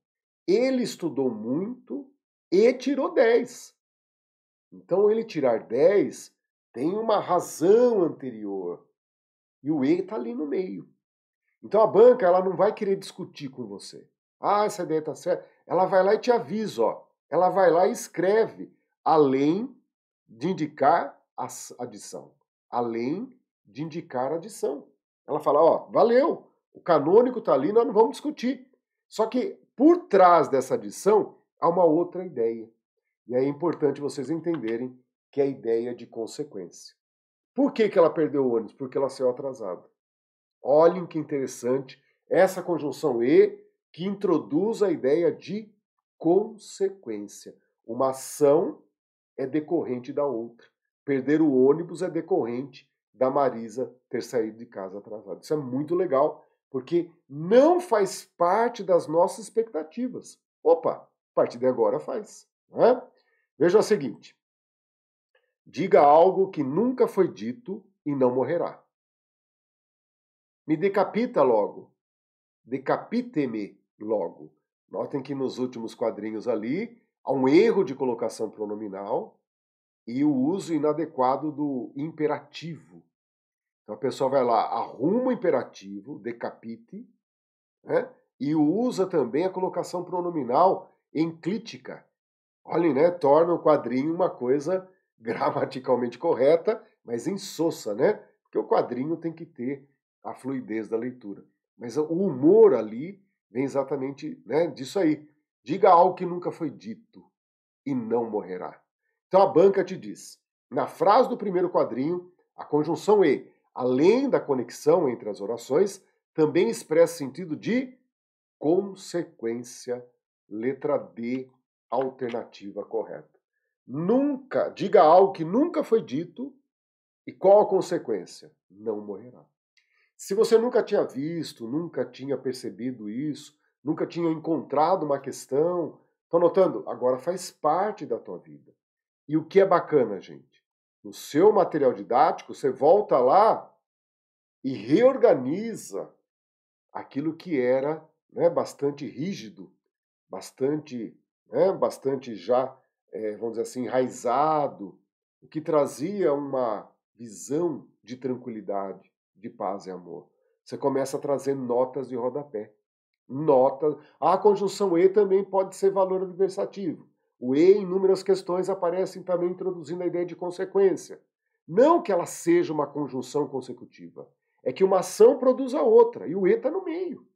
Ele estudou muito e tirou 10. Então, ele tirar 10 tem uma razão anterior. E o E está ali no meio. Então, a banca ela não vai querer discutir com você. Ah, essa ideia está certa. Ela vai lá e te avisa. Ó. Ela vai lá e escreve. Além de indicar a adição. Além de indicar a adição. Ela fala, ó, valeu, o canônico está ali, nós não vamos discutir. Só que por trás dessa adição há uma outra ideia. E é importante vocês entenderem que é a ideia de consequência. Por que ela perdeu o ônibus? Porque ela saiu atrasada. Olhem que interessante essa conjunção e que introduz a ideia de consequência. Uma ação é decorrente da outra. Perder o ônibus é decorrente da Marisa ter saído de casa atrasada. Isso é muito legal, porque não faz parte das nossas expectativas. Opa, a partir de agora faz. Não é? Veja o seguinte. Diga algo que nunca foi dito e não morrerá. Me decapita logo. Decapite-me logo. Notem que nos últimos quadrinhos ali há um erro de colocação pronominal e o uso inadequado do imperativo. Então a pessoa vai lá, arruma o imperativo, decapite, né? E usa também a colocação pronominal enclítica. Olhem, né? Torna o quadrinho uma coisa gramaticalmente correta, mas insossa, né? Porque o quadrinho tem que ter a fluidez da leitura. Mas o humor ali vem exatamente, né, disso aí. Diga algo que nunca foi dito e não morrerá. Então a banca te diz, na frase do primeiro quadrinho, a conjunção e, além da conexão entre as orações, também expressa sentido de consequência, letra D, alternativa correta. Nunca, diga algo que nunca foi dito E qual a consequência? Não morrerá. Se você nunca tinha visto, nunca tinha percebido isso, nunca tinha encontrado uma questão, estão notando? Agora faz parte da tua vida. E o que é bacana, gente? No seu material didático, você volta lá e reorganiza aquilo que era, né, bastante rígido, bastante já, vamos dizer assim, enraizado, o que trazia uma visão de tranquilidade, de paz e amor. Você começa a trazer notas de rodapé. Notas. A conjunção E também pode ser valor adversativo. O E, em inúmeras questões, aparecem também introduzindo a ideia de consequência. Não que ela seja uma conjunção consecutiva. É que uma ação produz a outra, e o E está no meio.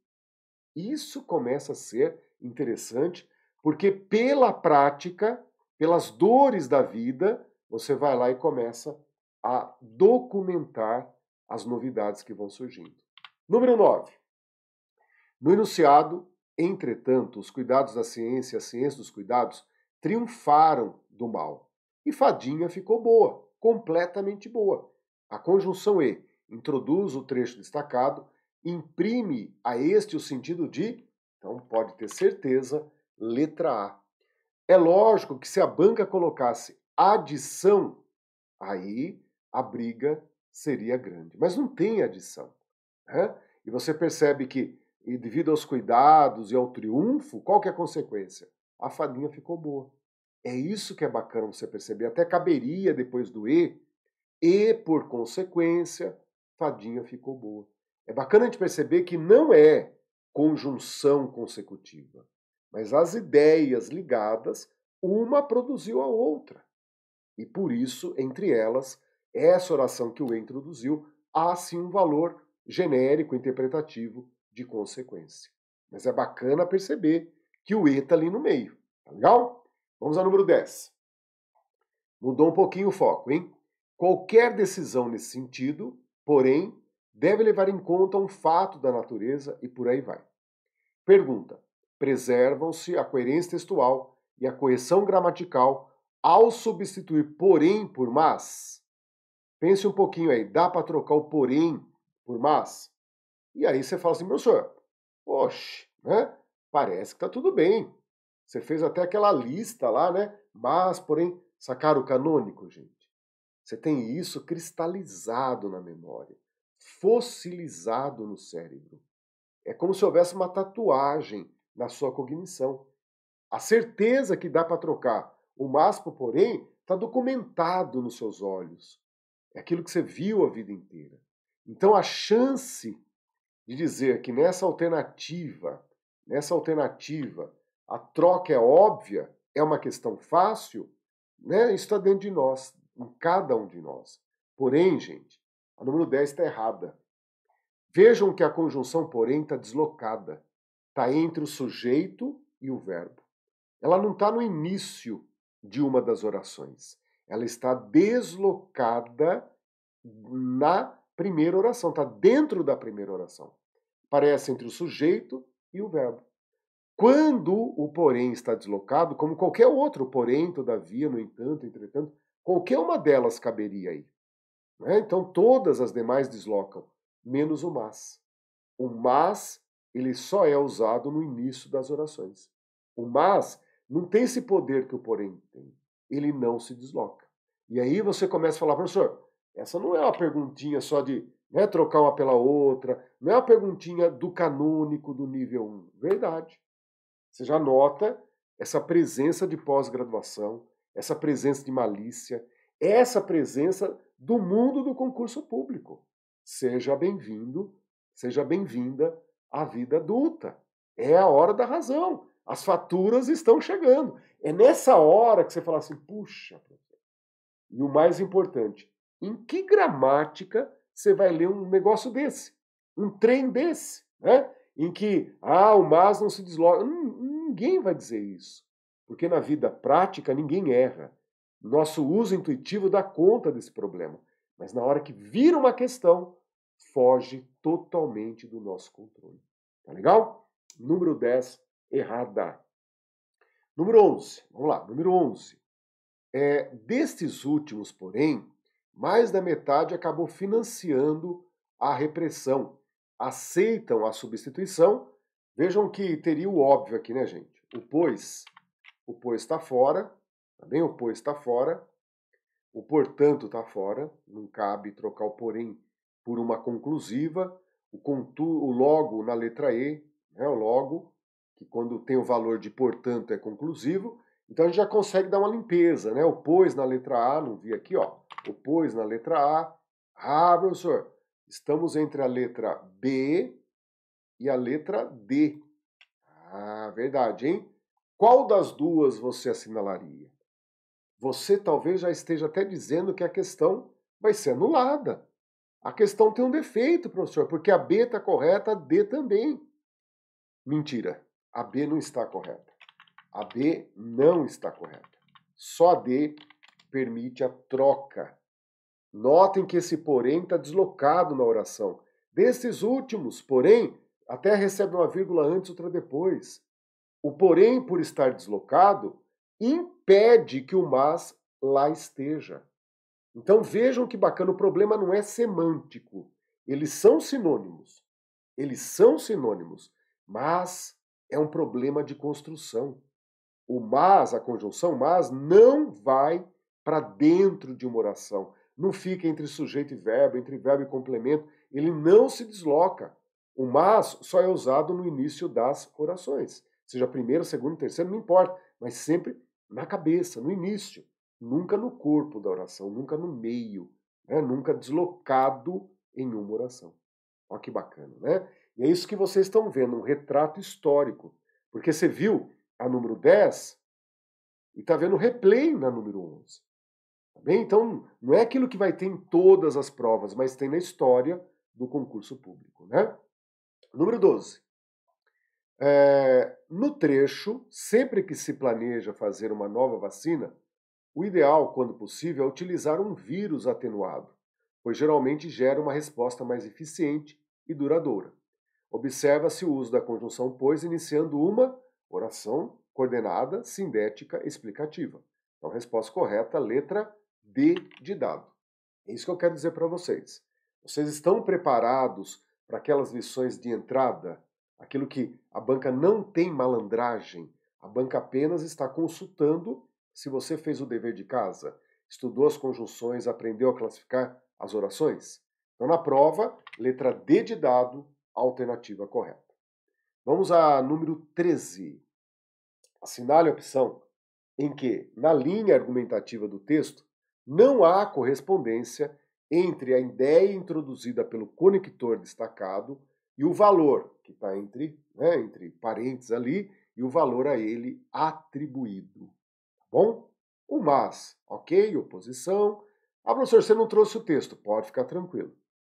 Isso começa a ser interessante, porque pela prática, pelas dores da vida, você vai lá e começa a documentar as novidades que vão surgindo. Número 9. No enunciado, entretanto, os cuidados da ciência e a ciência dos cuidados triunfaram do mal. E fadinha ficou boa, completamente boa. A conjunção E introduz o trecho destacado, imprime a este o sentido de, então pode ter certeza, letra A. É lógico que se a banca colocasse adição, aí a briga seria grande. Mas não tem adição. Né? E você percebe que, e devido aos cuidados e ao triunfo, qual que é a consequência? A fadinha ficou boa. É isso que é bacana você perceber. Até caberia depois do e por consequência, fadinha ficou boa. É bacana a gente perceber que não é conjunção consecutiva, mas as ideias ligadas, uma produziu a outra. E por isso, entre elas, essa oração que o E introduziu, há sim um valor genérico, interpretativo de consequência. Mas é bacana perceber que o E está ali no meio. Tá legal? Vamos ao número 10. Mudou um pouquinho o foco, hein? Qualquer decisão nesse sentido, porém, deve levar em conta um fato da natureza e por aí vai. Pergunta: preservam-se a coerência textual e a correção gramatical ao substituir porém por mas? Pense um pouquinho aí, dá para trocar o porém por mas? E aí você fala assim, professor, poxa, né? Parece que tá tudo bem. Você fez até aquela lista lá, né? Mas, porém, sacaram o canônico, gente. Você tem isso cristalizado na memória, fossilizado no cérebro. É como se houvesse uma tatuagem na sua cognição. A certeza que dá para trocar o mas por porém está documentado nos seus olhos. É aquilo que você viu a vida inteira. Então a chance de dizer que nessa alternativa, a troca é óbvia, é uma questão fácil, né? Isso está dentro de nós, em cada um de nós. Porém, gente, a número 10 está errada. Vejam que a conjunção porém está deslocada. Está entre o sujeito e o verbo. Ela não está no início de uma das orações. Ela está deslocada na primeira oração, está dentro da primeira oração. Aparece entre o sujeito e o verbo. Quando o porém está deslocado, como qualquer outro, porém, todavia, no entanto, entretanto, qualquer uma delas caberia aí. Né? Então todas as demais deslocam, menos o mas. O mas, ele só é usado no início das orações. O mas não tem esse poder que o porém tem. Ele não se desloca. E aí você começa a falar, professor, essa não é uma perguntinha só de trocar uma pela outra, não é uma perguntinha do canônico do nível 1. Verdade. Você já nota essa presença de pós-graduação, essa presença de malícia, essa presença do mundo do concurso público. Seja bem-vindo, seja bem-vinda à vida adulta. É a hora da razão. As faturas estão chegando. É nessa hora que você fala assim, puxa, e o mais importante, em que gramática você vai ler um negócio desse? Um trem desse, né? Em que, o mas não se desloca. Ninguém vai dizer isso. Porque na vida prática ninguém erra. Nosso uso intuitivo dá conta desse problema. Mas na hora que vira uma questão, foge totalmente do nosso controle. Tá legal? Número 10, errada. Número 11, vamos lá, número 11. Destes últimos, porém, mais da metade acabou financiando a repressão. Aceitam a substituição. Vejam que teria o óbvio aqui, né, gente? O pois está fora, tá bem? O pois está fora. O portanto está fora, não cabe trocar o porém por uma conclusiva. O logo na letra E, né, o logo, que quando tem o valor de portanto é conclusivo. Então a gente já consegue dar uma limpeza, né? O pois na letra A, não vi aqui, ó. O pois na letra A. Ah, professor, estamos entre a letra B e a letra D. Ah, verdade, hein? Qual das duas você assinalaria? Você talvez já esteja até dizendo que a questão vai ser anulada. A questão tem um defeito, professor, porque a B está correta, a D também. Mentira, a B não está correta. A B não está correta. Só a D permite a troca. Notem que esse porém está deslocado na oração. Desses últimos, porém, até recebe uma vírgula antes, outra depois. O porém, por estar deslocado, impede que o mas lá esteja. Então vejam que bacana, o problema não é semântico. Eles são sinônimos. Eles são sinônimos, mas é um problema de construção. O mas, a conjunção mas, não vai para dentro de uma oração. Não fica entre sujeito e verbo, entre verbo e complemento. Ele não se desloca. O mas só é usado no início das orações. Seja primeiro, segundo, terceiro, não importa. Mas sempre na cabeça, no início. Nunca no corpo da oração, nunca no meio. Né? Nunca deslocado em uma oração. Olha que bacana, né? E é isso que vocês estão vendo, um retrato histórico. Porque você viu a número 10 e está vendo replay na número 11. Tá bem? Então, não é aquilo que vai ter em todas as provas, mas tem na história do concurso público, né? Número 12. No trecho, sempre que se planeja fazer uma nova vacina, o ideal, quando possível, é utilizar um vírus atenuado, pois geralmente gera uma resposta mais eficiente e duradoura. Observa-se o uso da conjunção pois iniciando uma oração coordenada, sindética, explicativa. Então, resposta correta, letra D de dado. É isso que eu quero dizer para vocês. Vocês estão preparados para aquelas lições de entrada? Aquilo que a banca não tem malandragem, a banca apenas está consultando se você fez o dever de casa, estudou as conjunções, aprendeu a classificar as orações. Então, na prova, letra D de dado, alternativa correta. Vamos a número 13. Assinale a opção em que, na linha argumentativa do texto, não há correspondência entre a ideia introduzida pelo conector destacado e o valor, que está entre parênteses ali, e o valor a ele atribuído. Tá bom? O mas, ok, oposição. Ah, professor, você não trouxe o texto. Pode ficar tranquilo,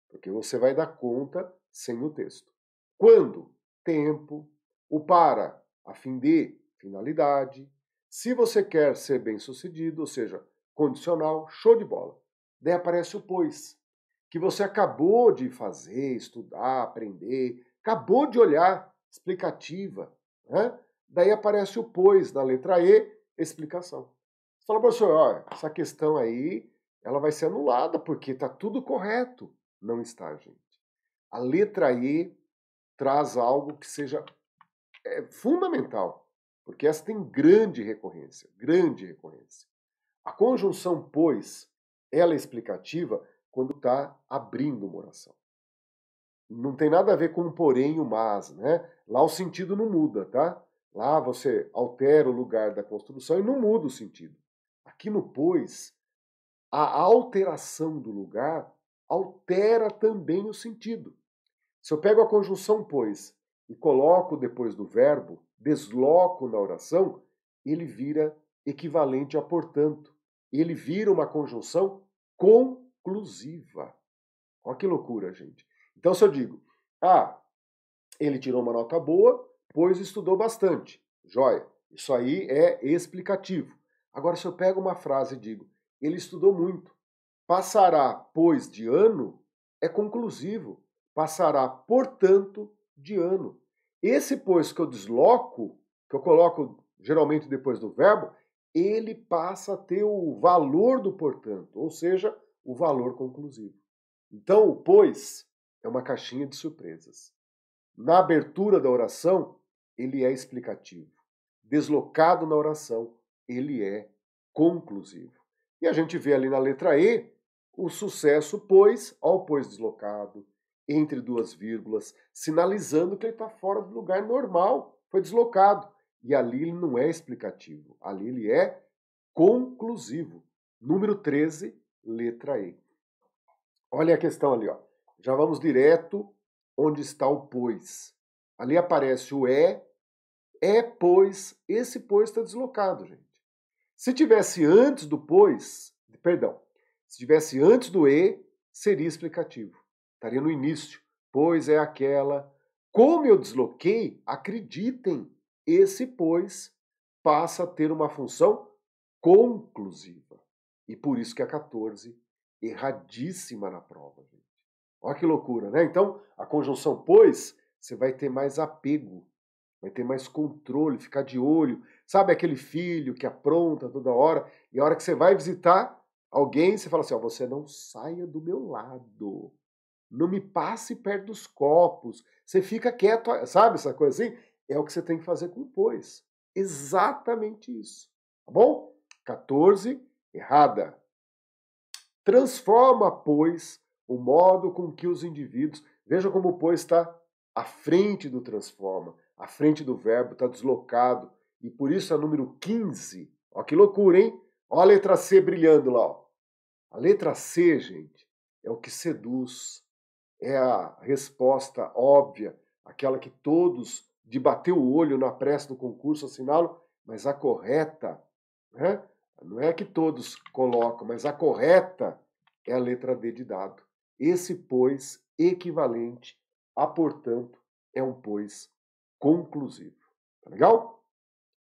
porque você vai dar conta sem o texto. Quando? Tempo. O para, a fim de, finalidade. Se você quer ser bem-sucedido, ou seja, condicional, show de bola. Daí aparece o pois, que você acabou de fazer, estudar, aprender, acabou de olhar, explicativa. Né? Daí aparece o pois na letra E, explicação. Você fala, professor, olha, essa questão aí, ela vai ser anulada, porque está tudo correto. Não está, gente. A letra E traz algo que seja fundamental, porque essa tem grande recorrência, grande recorrência. A conjunção pois, ela é explicativa quando está abrindo uma oração. Não tem nada a ver com o porém e o mas, né? Lá o sentido não muda, tá? Lá você altera o lugar da construção e não muda o sentido. Aqui no pois, a alteração do lugar altera também o sentido. Se eu pego a conjunção pois e coloco depois do verbo, desloco na oração, ele vira equivalente a portanto. Ele vira uma conjunção conclusiva. Olha que loucura, gente. Então, se eu digo, ele tirou uma nota boa, pois estudou bastante. Joia. Isso aí é explicativo. Agora, se eu pego uma frase e digo, ele estudou muito, passará, pois, de ano, é conclusivo. Passará, portanto, de ano. Esse pois que eu desloco, que eu coloco geralmente depois do verbo, ele passa a ter o valor do portanto, ou seja, o valor conclusivo. Então, o pois é uma caixinha de surpresas. Na abertura da oração, ele é explicativo. Deslocado na oração, ele é conclusivo. E a gente vê ali na letra E o sucesso pois, ao pois deslocado, entre duas vírgulas, sinalizando que ele está fora do lugar normal, foi deslocado. E ali ele não é explicativo, ali ele é conclusivo. Número 13, letra E. Olha a questão ali, ó. Já vamos direto onde está o pois. Ali aparece o pois, esse pois está deslocado, gente. Se tivesse antes do pois, perdão, se tivesse antes do e, seria explicativo. Estaria no início. Pois é aquela. Como eu desloquei, acreditem, esse pois passa a ter uma função conclusiva. E por isso que a 14, erradíssima na prova, gente. Olha que loucura, né? Então, a conjunção pois, você vai ter mais apego, vai ter mais controle, ficar de olho. Sabe aquele filho que apronta toda hora, e a hora que você vai visitar alguém, você fala assim, ó, você não saia do meu lado, não me passe perto dos copos, você fica quieto, sabe essa coisa assim? É o que você tem que fazer com o pois. Exatamente isso, tá bom? 14, errada. Transforma, pois, o modo com que os indivíduos... Veja como o pois está à frente do transforma, à frente do verbo, está deslocado. E por isso é número 15. Ó que loucura, hein? Ó a letra C brilhando lá. Ó. A letra C, gente, é o que seduz. É a resposta óbvia, aquela que todos, de bater o olho na pressa do concurso, assinalam, mas a correta, né? Não é que todos colocam, mas a correta é a letra D de dado. Esse pois equivalente a, portanto, é um pois conclusivo. Tá legal?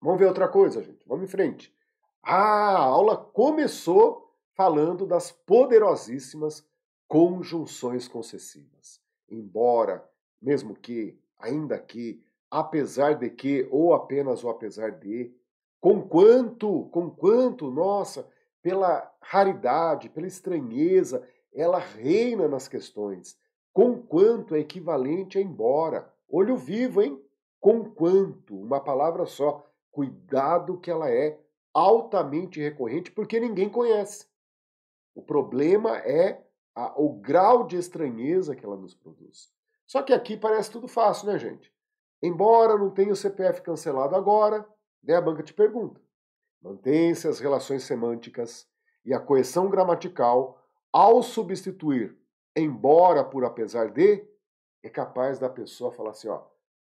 Vamos ver outra coisa, gente. Vamos em frente. A aula começou falando das poderosíssimas conjunções concessivas. Embora, mesmo que, ainda que, apesar de que, ou apenas o apesar de, conquanto, nossa, pela raridade, pela estranheza, ela reina nas questões. Conquanto é equivalente a embora. Olho vivo, hein? Conquanto, uma palavra só. Cuidado que ela é altamente recorrente porque ninguém conhece. O problema é o grau de estranheza que ela nos produz. Só que aqui parece tudo fácil, né, gente? Embora não tenha o CPF cancelado agora, né, a banca te pergunta. Mantém-se as relações semânticas e a coesão gramatical ao substituir embora por apesar de, é capaz da pessoa falar assim, ó,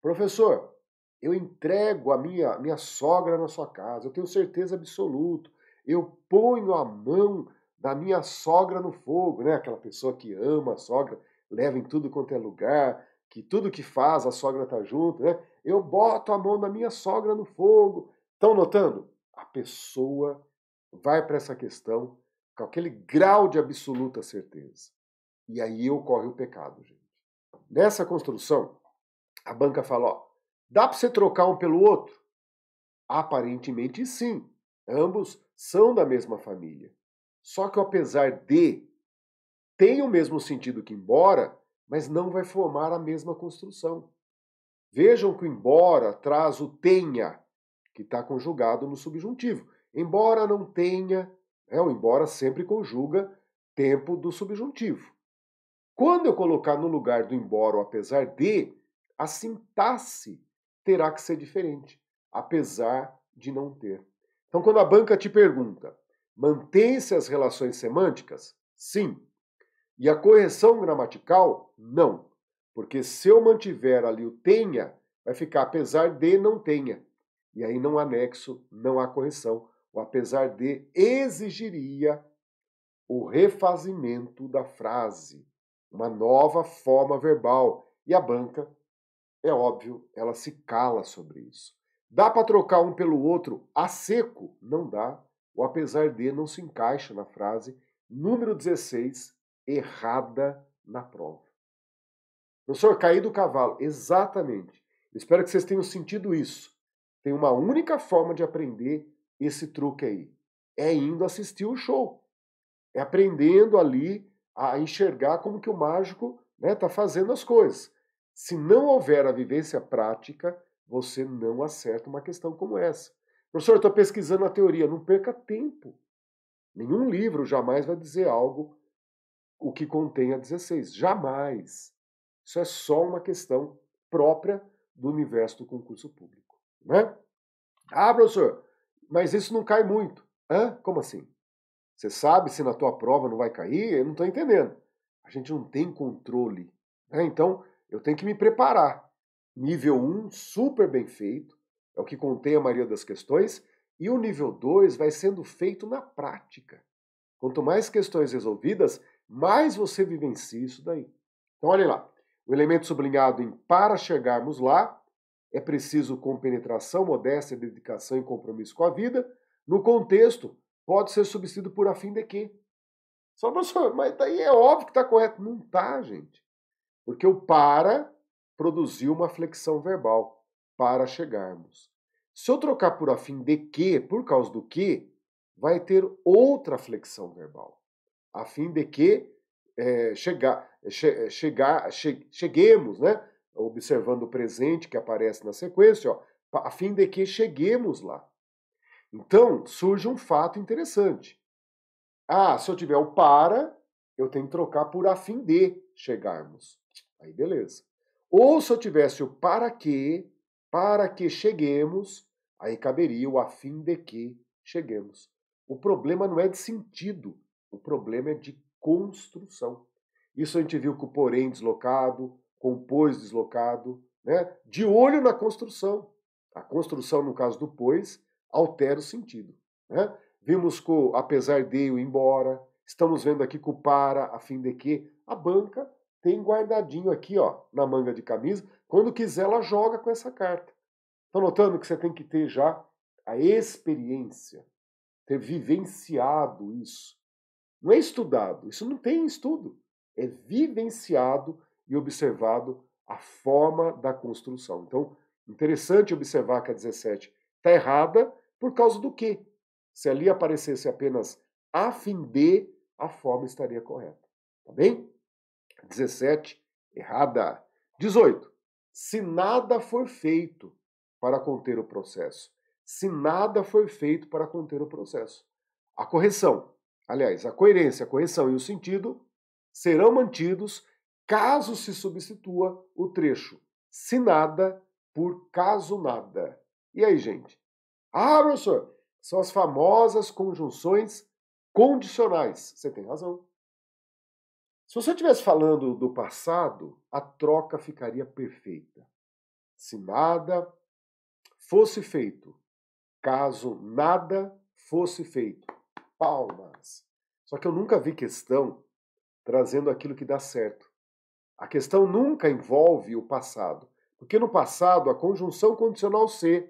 professor, eu entrego a minha sogra na sua casa, eu tenho certeza absoluta, eu ponho a mão da minha sogra no fogo, né? Aquela pessoa que ama a sogra, leva em tudo quanto é lugar, que tudo que faz a sogra tá junto, né? Eu boto a mão da minha sogra no fogo. Estão notando? A pessoa vai para essa questão com aquele grau de absoluta certeza. E aí ocorre o pecado, gente. Nessa construção, a banca fala, ó, dá para você trocar um pelo outro? Aparentemente sim, ambos são da mesma família. Só que o apesar de tem o mesmo sentido que embora, mas não vai formar a mesma construção. Vejam que o embora traz o tenha, que está conjugado no subjuntivo. Embora não tenha, o embora sempre conjuga tempo do subjuntivo. Quando eu colocar no lugar do embora o apesar de, a sintaxe terá que ser diferente, apesar de não ter. Então, quando a banca te pergunta, mantém-se as relações semânticas? Sim. E a correção gramatical? Não. Porque se eu mantiver ali o tenha, vai ficar apesar de não tenha. E aí não há nexo, não há correção. O apesar de exigiria o refazimento da frase, uma nova forma verbal. E a banca, é óbvio, ela se cala sobre isso. Dá para trocar um pelo outro a seco? Não dá. O apesar de não se encaixa na frase. Número 16, errada na prova. Professor, caí do cavalo. Exatamente. Espero que vocês tenham sentido isso. Tem uma única forma de aprender esse truque aí. É indo assistir o show. É aprendendo ali a enxergar como que o mágico está fazendo as coisas. Se não houver a vivência prática, você não acerta uma questão como essa. Professor, eu estou pesquisando a teoria. Não perca tempo. Nenhum livro jamais vai dizer algo o que contém a 16. Jamais. Isso é só uma questão própria do universo do concurso público. Né? Ah, professor, mas isso não cai muito. Hã? Como assim? Você sabe se na tua prova não vai cair? Eu não estou entendendo. A gente não tem controle. Né? Então, eu tenho que me preparar. Nível 1, super bem feito, é o que contém a maioria das questões, e o nível 2 vai sendo feito na prática. Quanto mais questões resolvidas, mais você vivencia isso daí. Então, olha lá. O elemento sublinhado em para chegarmos lá é preciso compenetração, modéstia, dedicação e compromisso com a vida. No contexto, pode ser substituído por a fim de quê? Só, professor, mas daí é óbvio que está correto. Não está, gente. Porque o para produziu uma flexão verbal para chegarmos. Se eu trocar por a fim de que, por causa do que, vai ter outra flexão verbal. A fim de que cheguemos, né? Observando o presente que aparece na sequência, ó, a fim de que cheguemos lá. Então, surge um fato interessante. Ah, se eu tiver o para, eu tenho que trocar por a fim de chegarmos. Aí beleza. Ou se eu tivesse o para que cheguemos, aí caberia o a fim de que cheguemos. O problema não é de sentido, o problema é de construção. Isso a gente viu com o porém deslocado, com o pois deslocado, né? De olho na construção. A construção, no caso do pois, altera o sentido. Né? Vimos com o apesar de o embora, estamos vendo aqui com o para, a fim de que, a banca tem guardadinho aqui, ó, na manga de camisa. Quando quiser, ela joga com essa carta. Estão notando que você tem que ter já a experiência, ter vivenciado isso. Não é estudado, isso não tem estudo. É vivenciado e observado a forma da construção. Então, interessante observar que a 17 está errada por causa do quê? Se ali aparecesse apenas a fim de, a forma estaria correta. Tá bem? 17, errada. 18. Se nada for feito para conter o processo. Se nada for feito para conter o processo. A correção, aliás, a coerência, a correção e o sentido serão mantidos caso se substitua o trecho se nada por caso nada. E aí, gente? Ah, professor, são as famosas conjunções condicionais. Você tem razão. Se você estivesse falando do passado, a troca ficaria perfeita. Se nada fosse feito, caso nada fosse feito. Palmas. Só que eu nunca vi questão trazendo aquilo que dá certo. A questão nunca envolve o passado, porque no passado a conjunção condicional se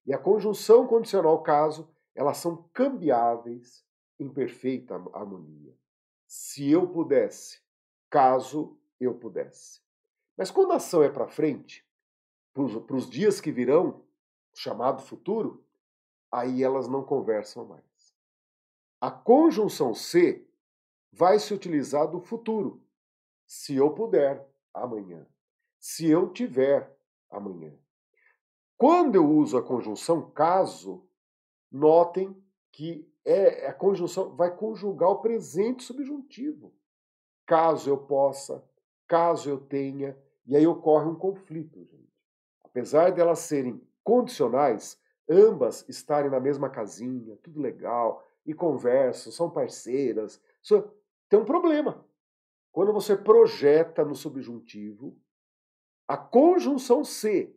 e a conjunção condicional caso, elas são cambiáveis em perfeita harmonia. Se eu pudesse, caso eu pudesse. Mas quando a ação é para frente, para os dias que virão, chamado futuro, aí elas não conversam mais. A conjunção se vai se utilizar do futuro. Se eu puder, amanhã. Se eu tiver, amanhã. Quando eu uso a conjunção caso, notem que a conjunção vai conjugar o presente subjuntivo. Caso eu possa, caso eu tenha, e aí ocorre um conflito, gente. Apesar de elas serem condicionais, ambas estarem na mesma casinha, tudo legal, e conversam, são parceiras, tem um problema. Quando você projeta no subjuntivo, a conjunção se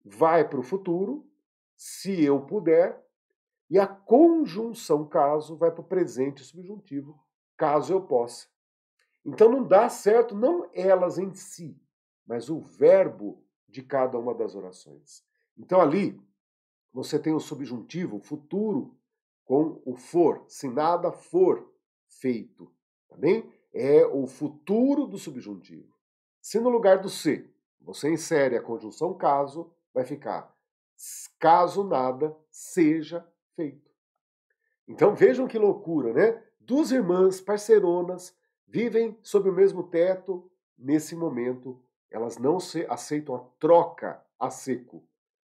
vai para o futuro, se eu puder, e a conjunção caso vai para o presente subjuntivo, caso eu possa. Então não dá certo, não elas em si, mas o verbo de cada uma das orações. Então ali você tem o subjuntivo futuro com o for, se nada for feito, tá bem? É o futuro do subjuntivo. Se no lugar do se você insere a conjunção caso, vai ficar caso nada seja feito. Então vejam que loucura, né? Duas irmãs parceironas vivem sob o mesmo teto. Nesse momento, elas não aceitam a troca a seco.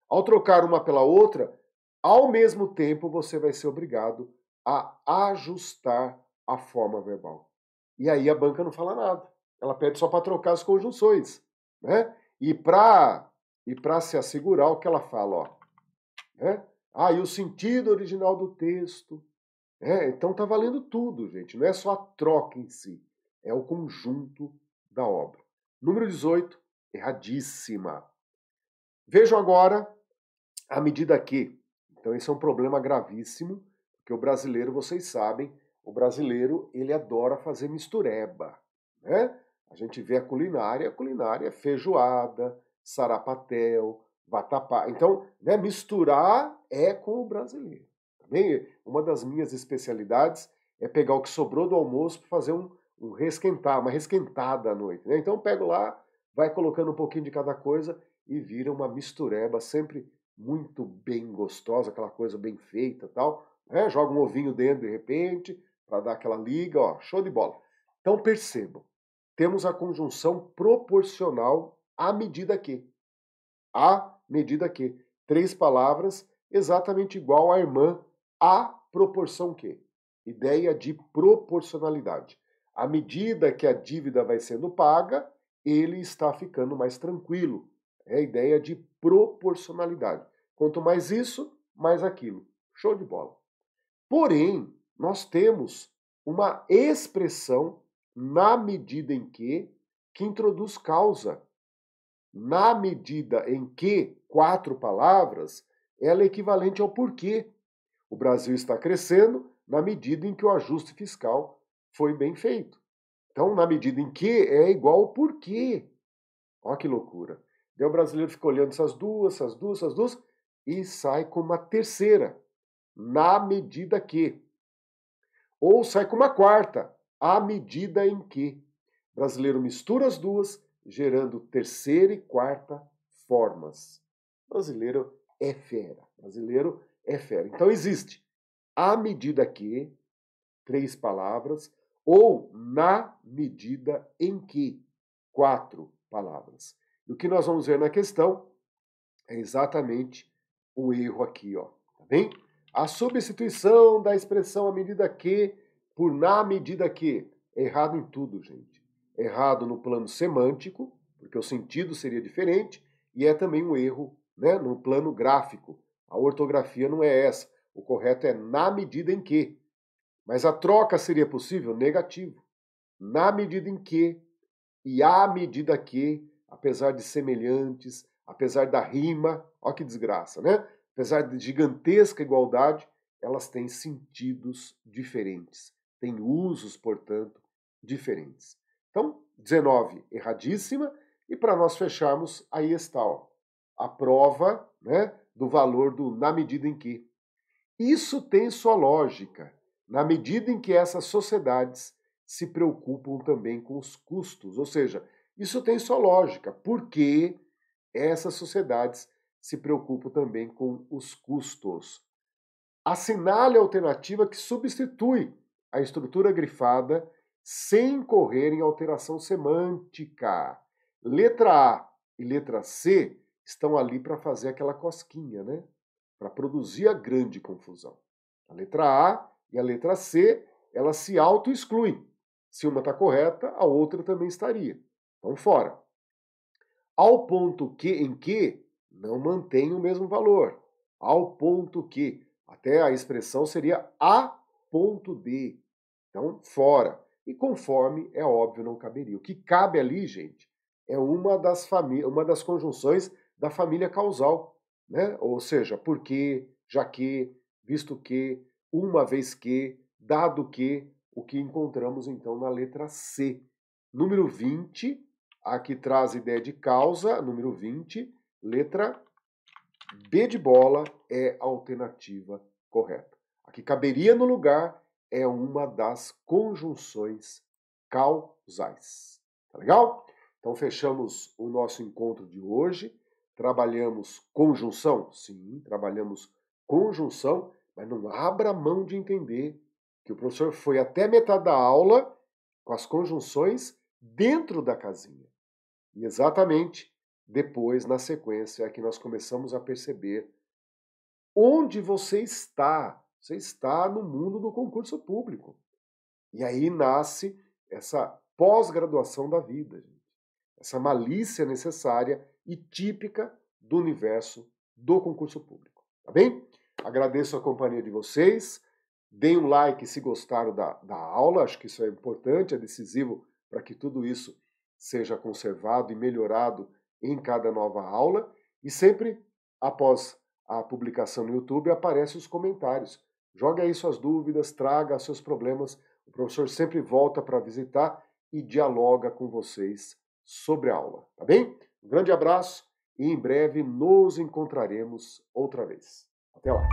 Ao trocar uma pela outra, ao mesmo tempo você vai ser obrigado a ajustar a forma verbal. E aí a banca não fala nada. Ela pede só para trocar as conjunções, né? E para se assegurar o que ela fala, ó, né? Ah, e o sentido original do texto. Então tá valendo tudo, gente. Não é só a troca em si, é o conjunto da obra. Número 18, erradíssima. Vejam agora a medida que. Então esse é um problema gravíssimo, porque o brasileiro, vocês sabem, o brasileiro ele adora fazer mistureba, né? A gente vê a culinária é feijoada, sarapatel, vatapá. Então, né, misturar é com o brasileiro. Também uma das minhas especialidades é pegar o que sobrou do almoço para fazer um resquentar, uma resquentada à noite, né? Então pego lá, vai colocando um pouquinho de cada coisa e vira uma mistureba sempre muito bem gostosa, aquela coisa bem feita e tal, né? Joga um ovinho dentro de repente, para dar aquela liga, ó, show de bola. Então percebam, temos a conjunção proporcional à medida que. À medida que. Três palavras exatamente igual à irmã à proporção que. Ideia de proporcionalidade. À medida que a dívida vai sendo paga, ele está ficando mais tranquilo. É a ideia de proporcionalidade. Quanto mais isso, mais aquilo. Show de bola. Porém, nós temos uma expressão na medida em que introduz causa. Na medida em que, quatro palavras, ela é equivalente ao porquê. O Brasil está crescendo na medida em que o ajuste fiscal foi bem feito. Então, na medida em que é igual ao porquê. Olha que loucura. Daí o brasileiro fica olhando essas duas, e sai com uma terceira. Na medida que. Ou sai com uma quarta. À medida em que. O brasileiro mistura as duas, gerando terceira e quarta formas. O brasileiro é fera. Brasileiro é fera. Então existe à medida que, três palavras, ou na medida em que, quatro palavras. E o que nós vamos ver na questão é exatamente o erro aqui, ó. Tá bem? A substituição da expressão à medida que por na medida que. É errado em tudo, gente. É errado no plano semântico, porque o sentido seria diferente, e é também um erro, né, no plano gráfico. A ortografia não é essa. O correto é na medida em que. Mas a troca seria possível? Negativo. Na medida em que e à medida que, apesar de semelhantes, apesar da rima, ó que desgraça, né? Apesar de gigantesca igualdade, elas têm sentidos diferentes, têm usos, portanto, diferentes. Então, 19, erradíssima, e para nós fecharmos, aí está, ó, a prova, né, do valor do na medida em que. Isso tem sua lógica, na medida em que essas sociedades se preocupam também com os custos. Ou seja, isso tem sua lógica, porque essas sociedades se preocupam também com os custos. Assinale a alternativa que substitui a estrutura grifada sem incorrer em alteração semântica. Letra A e letra C estão ali para fazer aquela cosquinha, né? Para produzir a grande confusão. A letra A e a letra C, elas se auto-excluem. Se uma está correta, a outra também estaria. Então, fora. Ao ponto que em que não mantém o mesmo valor. Ao ponto que, até a expressão seria a ponto de. Então, fora. E conforme, é óbvio, não caberia. O que cabe ali, gente, é uma das conjunções da família causal, né? Ou seja, porque, já que, visto que, uma vez que, dado que, o que encontramos então na letra C. Número 20, aqui traz ideia de causa, número 20, letra B de bola é a alternativa correta. A que caberia no lugar é uma das conjunções causais. Tá legal? Então fechamos o nosso encontro de hoje. Trabalhamos conjunção? Sim, trabalhamos conjunção, mas não abra mão de entender que o professor foi até metade da aula com as conjunções dentro da casinha. E exatamente depois, na sequência, é que nós começamos a perceber onde você está. Você está no mundo do concurso público. E aí nasce essa pós-graduação da vida, gente. Essa malícia necessária e típica do universo do concurso público. Tá bem? Agradeço a companhia de vocês. Deem um like se gostaram da aula. Acho que isso é importante, é decisivo para que tudo isso seja conservado e melhorado em cada nova aula. E sempre, após a publicação no YouTube, aparecem os comentários. Jogue aí suas dúvidas, traga seus problemas. O professor sempre volta para visitar e dialoga com vocês sobre a aula, tá bem? Um grande abraço e em breve nos encontraremos outra vez. Até lá!